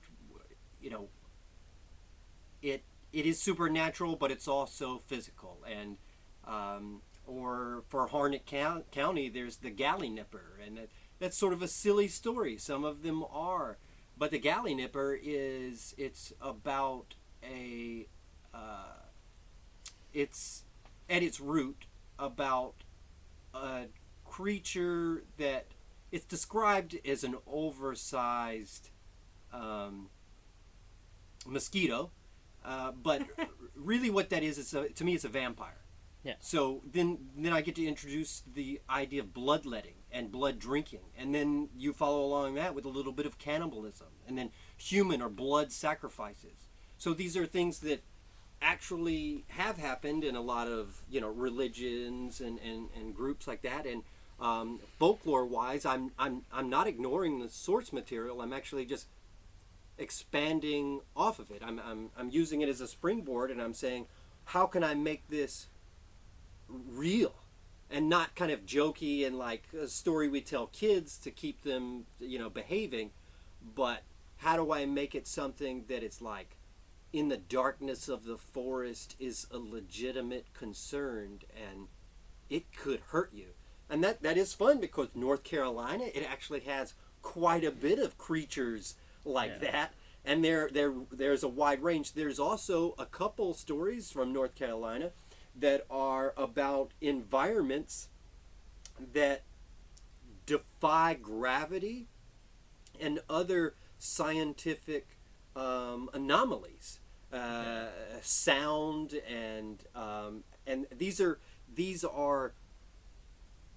you know, it is supernatural, but it's also physical. And or for Harnett County, there's the galley nipper, and that's sort of a silly story. Some of them are, but the galley nipper it's about it's at its root about a creature that it's described as an oversized mosquito, but really what that is to me it's a vampire. Yeah. So then I get to introduce the idea of bloodletting and blood drinking, and then you follow along that with a little bit of cannibalism, and then human or blood sacrifices. So these are things that actually have happened in a lot of, you know, religions and groups like that. And folklore wise, I'm not ignoring the source material. I'm actually just expanding off of it. I'm using it as a springboard, and I'm saying, how can I make this real and not kind of jokey and like a story we tell kids to keep them, you know, behaving, but how do I make it something that it's like in the darkness of the forest is a legitimate concern, and it could hurt you. And that is fun because North Carolina, it actually has quite a bit of creatures like that. And there's a wide range. There's also a couple stories from North Carolina that are about environments that defy gravity and other scientific anomalies, sound, and these are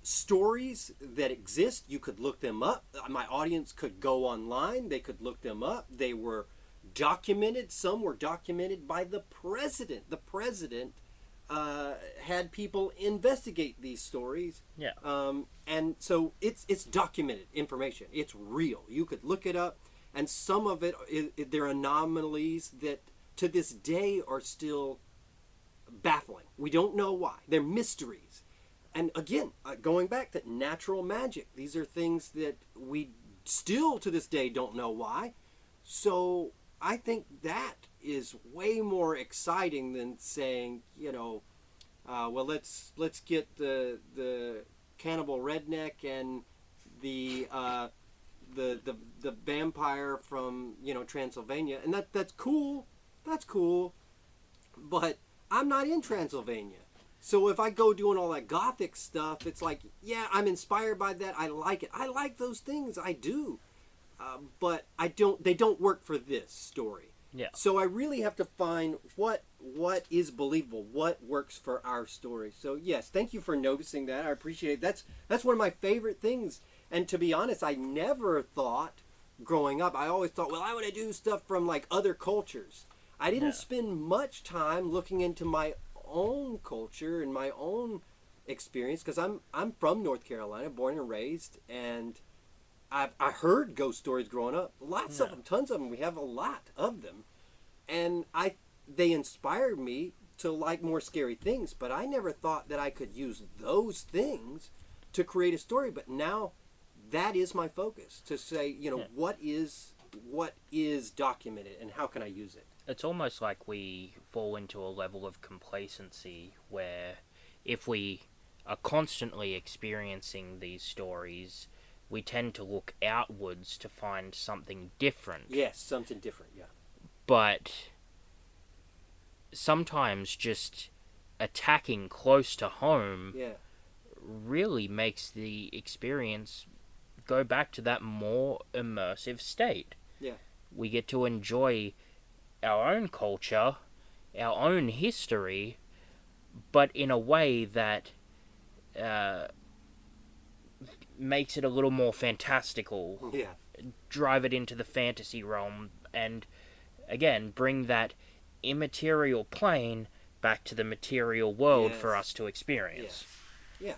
stories that exist. You could look them up. My audience could go online. They could look them up. They were documented. Some were documented by the president. The president had people investigate these stories. Yeah. And so it's documented information. It's real. You could look it up, and some of it, they're anomalies that to this day are still baffling. We don't know why. They're mysteries. And again, going back to natural magic, these are things that we still to this day don't know why. So I think that is way more exciting than saying, well, let's get the cannibal redneck and the vampire from Transylvania, and that's cool. That's cool, but I'm not in Transylvania. So if I go doing all that gothic stuff, it's like, yeah, I'm inspired by that. I like it. I like those things. I do. But they don't work for this story. Yeah. So I really have to find what is believable, what works for our story. So yes, thank you for noticing that. I appreciate it. That's one of my favorite things. And to be honest, I never thought growing up, I always thought, well, I want to do stuff from like other cultures. I didn't spend much time looking into my own culture and my own experience, because I'm from North Carolina, born and raised, and I heard ghost stories growing up, lots of them, tons of them. We have a lot of them, and they inspired me to like more scary things. But I never thought that I could use those things to create a story. But now that is my focus, to say, what is documented and how can I use it. It's almost like we fall into a level of complacency where if we are constantly experiencing these stories, we tend to look outwards to find something different. Yes, something different, yeah. But sometimes just attacking close to home really makes the experience go back to that more immersive state. Yeah. We get to enjoy our own culture, our own history, but in a way that makes it a little more fantastical. Yeah. Drive it into the fantasy realm, and again, bring that immaterial plane back to the material world for us to experience. Yeah.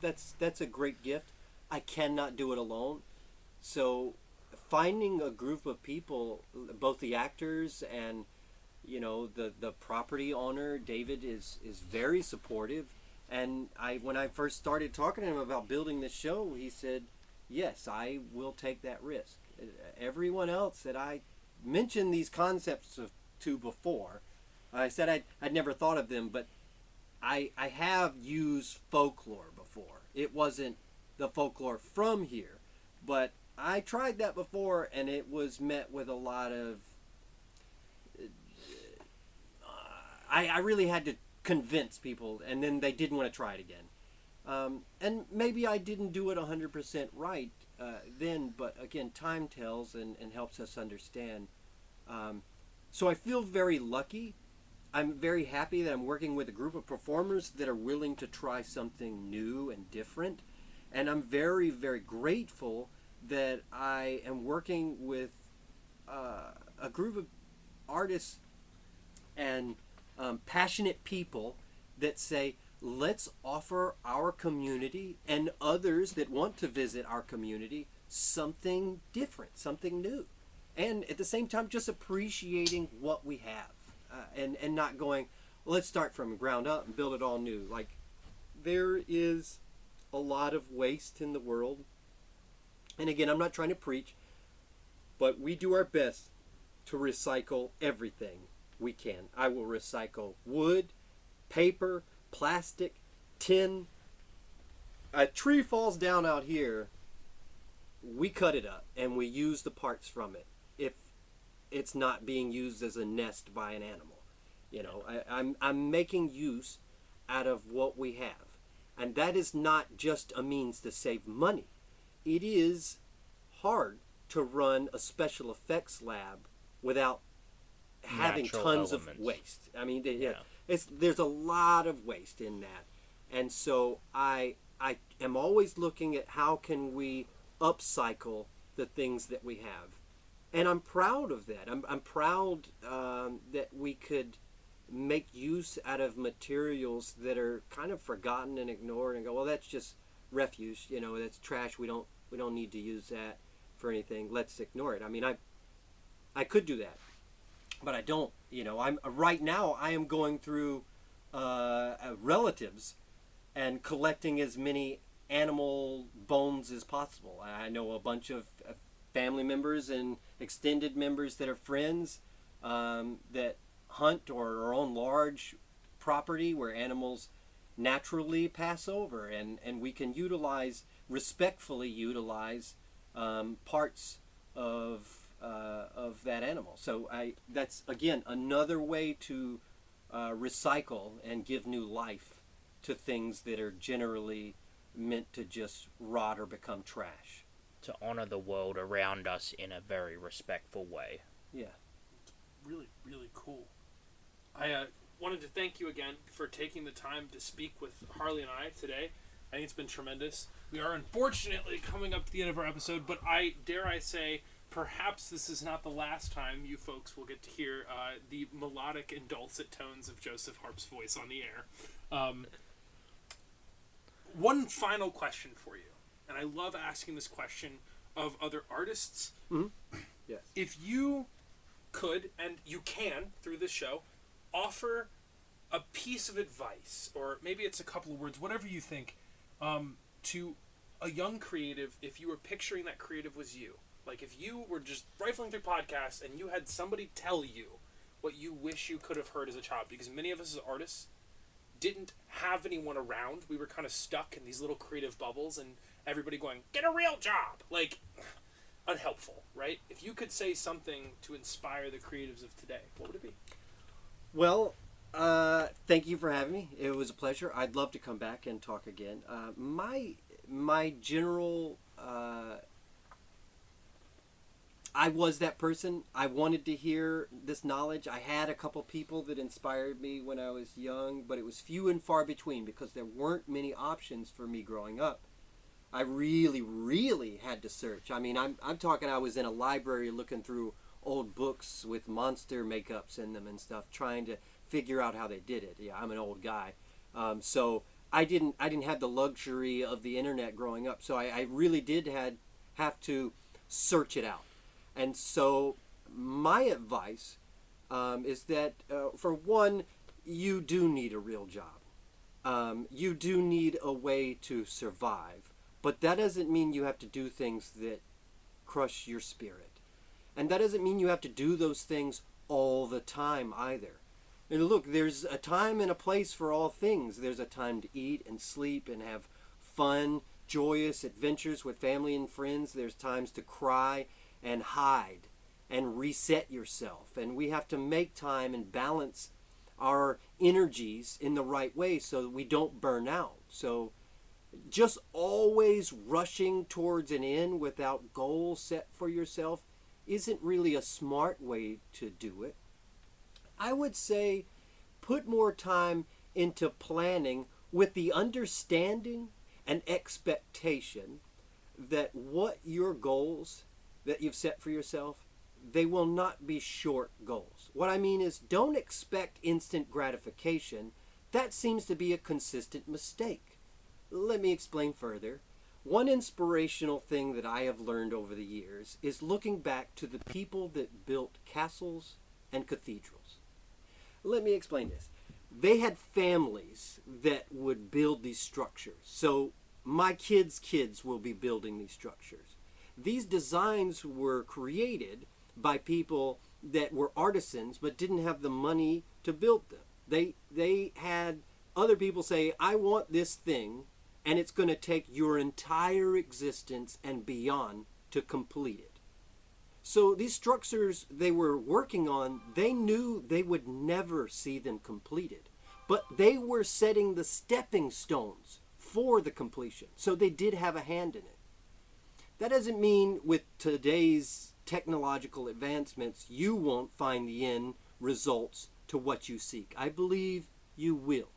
That's a great gift. I cannot do it alone. So finding a group of people, both the actors and the property owner, David, is very supportive. And when I first started talking to him about building this show, he said, yes, I will take that risk. Everyone else that I mentioned these concepts to before, I said I'd never thought of them, but I have used folklore before. It wasn't the folklore from here, but I tried that before, and it was met with a lot of... I really had to convince people, and then they didn't want to try it again. And maybe I didn't do it 100% right then, but again, time tells and helps us understand. So I feel very lucky. I'm very happy that I'm working with a group of performers that are willing to try something new and different. And I'm very, very grateful that I am working with a group of artists and passionate people that say, let's offer our community and others that want to visit our community something different, something new. And at the same time, just appreciating what we have and not going, let's start from the ground up and build it all new. Like, there is a lot of waste in the world. And again, I'm not trying to preach, but we do our best to recycle everything we can. I will recycle wood, paper, plastic, tin, a tree falls down out here, we cut it up and we use the parts from it. If it's not being used as a nest by an animal, I'm making use out of what we have, and that is not just a means to save money. It is hard to run a special effects lab without having Natural tons elements. of waste. I mean, there's a lot of waste in that, and so I am always looking at how can we upcycle the things that we have, and I'm proud of that. I'm proud that we could make use out of materials that are kind of forgotten and ignored, and go, well, that's just refuse. That's trash. We don't need to use that for anything. Let's ignore it. I mean, I could do that, but I don't. I'm right now. I am going through relatives and collecting as many animal bones as possible. I know a bunch of family members and extended members that are friends that hunt or own large property where animals naturally pass over, and we can respectfully utilize parts of that animal. So that's again another way to recycle and give new life to things that are generally meant to just rot or become trash. To honor the world around us in a very respectful way. Yeah. Really, really cool. I wanted to thank you again for taking the time to speak with Harley and I today. I think it's been tremendous. We are unfortunately coming up to the end of our episode, but dare I say, perhaps this is not the last time you folks will get to hear the melodic and dulcet tones of Joseph Harp's voice on the air. One final question for you, and I love asking this question of other artists. Mm-hmm. Yes. If you could, and you can through this show, offer a piece of advice, or maybe it's a couple of words, whatever you think, to a young creative, if you were picturing that creative was you. Like if you were just rifling through podcasts and you had somebody tell you what you wish you could have heard as a child, because many of us as artists didn't have anyone around. We were kind of stuck in these little creative bubbles and everybody going, get a real job. Like, unhelpful, right? If you could say something to inspire the creatives of today, what would it be? Well, thank you for having me. It was a pleasure. I'd love to come back and talk again. My general... I was that person. I wanted to hear this knowledge. I had a couple people that inspired me when I was young, but it was few and far between because there weren't many options for me growing up. I really, really had to search. I mean, I'm talking I was in a library looking through old books with monster makeups in them and stuff, trying to figure out how they did it. Yeah, I'm an old guy. So I didn't have the luxury of the internet growing up. So I really did have to search it out. And so my advice is that, for one, you do need a real job. You do need a way to survive. But that doesn't mean you have to do things that crush your spirit. And that doesn't mean you have to do those things all the time either. And look, there's a time and a place for all things. There's a time to eat and sleep and have fun, joyous adventures with family and friends. There's times to cry and hide and reset yourself. And we have to make time and balance our energies in the right way so that we don't burn out. So just always rushing towards an end without goals set for yourself isn't really a smart way to do it. I would say put more time into planning with the understanding and expectation that what your goals that you've set for yourself, they will not be short goals. What I mean is, don't expect instant gratification. That seems to be a consistent mistake. Let me explain further. One inspirational thing that I have learned over the years is looking back to the people that built castles and cathedrals. Let me explain this. They had families that would build these structures. So my kids' kids will be building these structures. These designs were created by people that were artisans but didn't have the money to build them. They had other people say, I want this thing, and it's going to take your entire existence and beyond to complete it. So these structures they were working on, they knew they would never see them completed, but they were setting the stepping stones for the completion. So they did have a hand in it. That doesn't mean with today's technological advancements, you won't find the end results to what you seek. I believe you will.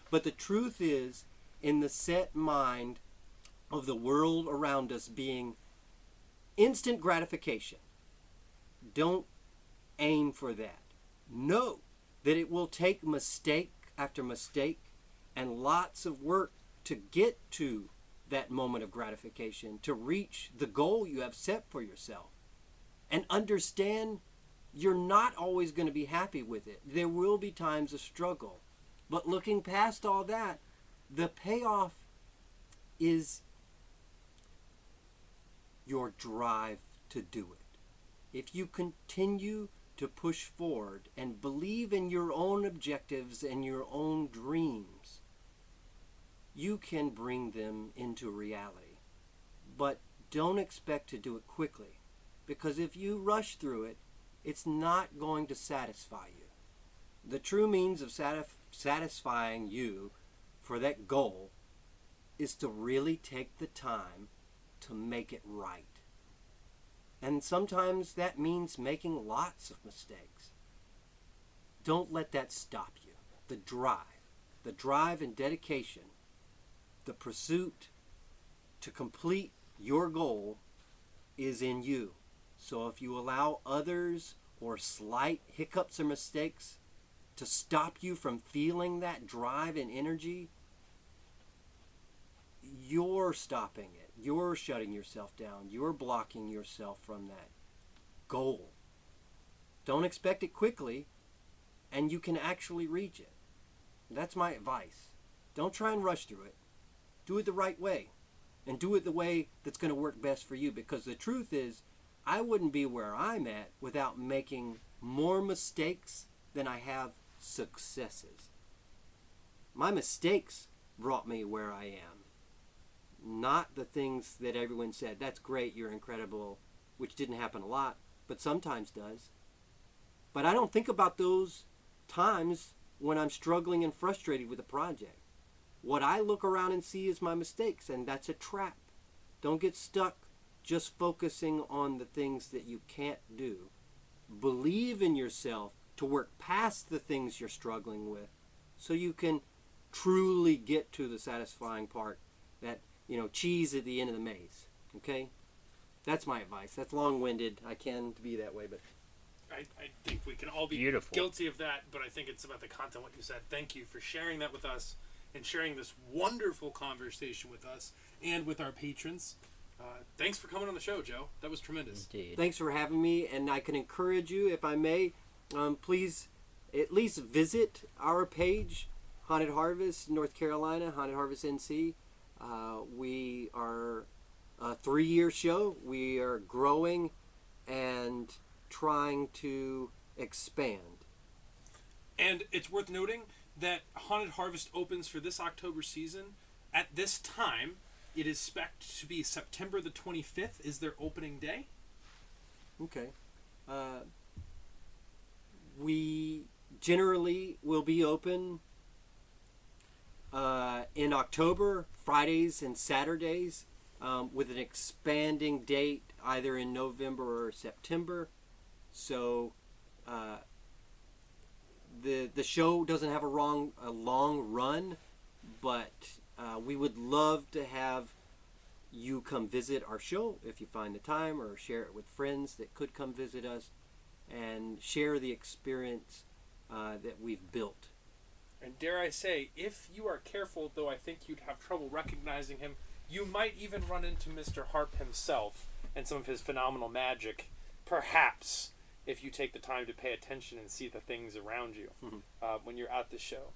But the truth is, in the set mind of the world around us being instant gratification, don't aim for that. Know that it will take mistake after mistake and lots of work to get to that moment of gratification, to reach the goal you have set for yourself. And understand you're not always going to be happy with it. There will be times of struggle. But looking past all that, the payoff is your drive to do it. If you continue to push forward and believe in your own objectives and your own dreams, you can bring them into reality. But don't expect to do it quickly, because if you rush through it, it's not going to satisfy you. The true means of satisfying you for that goal is to really take the time to make it right. And sometimes that means making lots of mistakes. Don't let that stop you. The drive and dedication, the pursuit to complete your goal is in you. So if you allow others or slight hiccups or mistakes to stop you from feeling that drive and energy, you're stopping it. You're shutting yourself down. You're blocking yourself from that goal. Don't expect it quickly, and you can actually reach it. That's my advice. Don't try and rush through it. Do it the right way, and do it the way that's going to work best for you, because the truth is, I wouldn't be where I'm at without making more mistakes than I have successes. My mistakes brought me where I am. Not the things that everyone said, that's great, you're incredible, which didn't happen a lot, but sometimes does. But I don't think about those times when I'm struggling and frustrated with a project. What I look around and see is my mistakes, and that's a trap. Don't get stuck just focusing on the things that you can't do. Believe in yourself to work past the things you're struggling with so you can truly get to the satisfying part, that cheese at the end of the maze. Okay? That's my advice. That's long-winded. I can be that way, but I think we can all be Beautiful. guilty of that, but I think it's about the content, what you said. Thank you for sharing that with us and sharing this wonderful conversation with us and with our patrons. Thanks for coming on the show, Joe. That was tremendous. Indeed. thanks for having me, and I can encourage you, if I may, please at least visit our page, Haunted Harvest North Carolina, Haunted Harvest NC. We are a 3-year show. We are growing and trying to expand. And it's worth noting that Haunted Harvest opens for this October season. At this time, it is expected to be September the 25th is their opening day. Okay. We generally will be open in October, Fridays and Saturdays, with an expanding date either in November or September. So the show doesn't have a long run, but we would love to have you come visit our show if you find the time, or share it with friends that could come visit us and share the experience that we've built. And dare I say, if you are careful, though I think you'd have trouble recognizing him, you might even run into Mr. Harp himself and some of his phenomenal magic, perhaps, if you take the time to pay attention and see the things around you when you're at the show.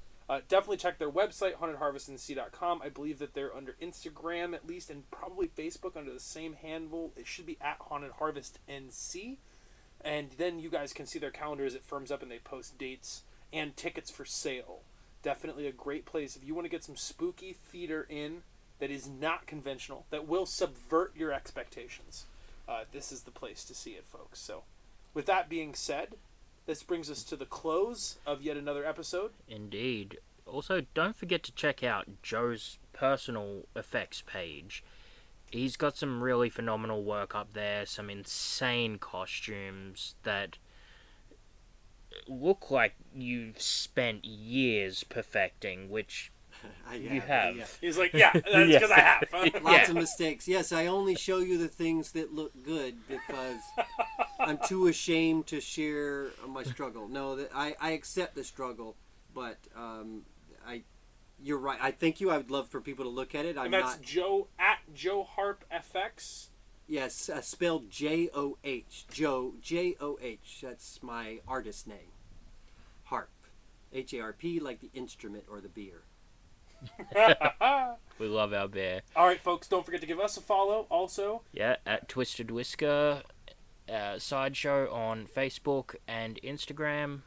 Definitely check their website, hauntedharvestnc.com. I believe that they're under Instagram at least, and probably Facebook under the same handle. It should be at Haunted Harvest NC. And then you guys can see their calendar as it firms up and they post dates and tickets for sale. Definitely a great place. If you want to get some spooky theater in, that is not conventional, that will subvert your expectations, this is the place to see it, folks. So, with that being said, this brings us to the close of yet another episode. Indeed. Also, don't forget to check out Joe's personal effects page. He's got some really phenomenal work up there, some insane costumes that look like you've spent years perfecting, which you have. Yeah. He's like, yeah, that's because I have. Lots of mistakes. Yes, I only show you the things that look good because I'm too ashamed to share my struggle. No, that I accept the struggle, but you're right. I thank you. I would love for people to look at it. And that's Joe at Joe Harp FX. Yes, spelled J-O-H. Joe, J-O-H. That's my artist name. Harp. H-A-R-P, like the instrument or the beer. We love our bear. All right, folks, don't forget to give us a follow also. Yeah, at Twisted Whisker Sideshow on Facebook and Instagram.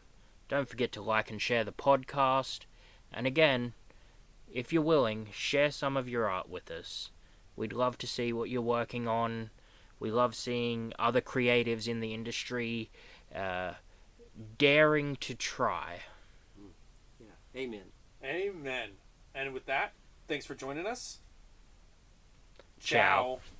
Don't forget to like and share the podcast. And again, if you're willing, share some of your art with us. We'd love to see what you're working on. We love seeing other creatives in the industry daring to try. Yeah, amen. Amen. And with that, thanks for joining us. Ciao. Ciao.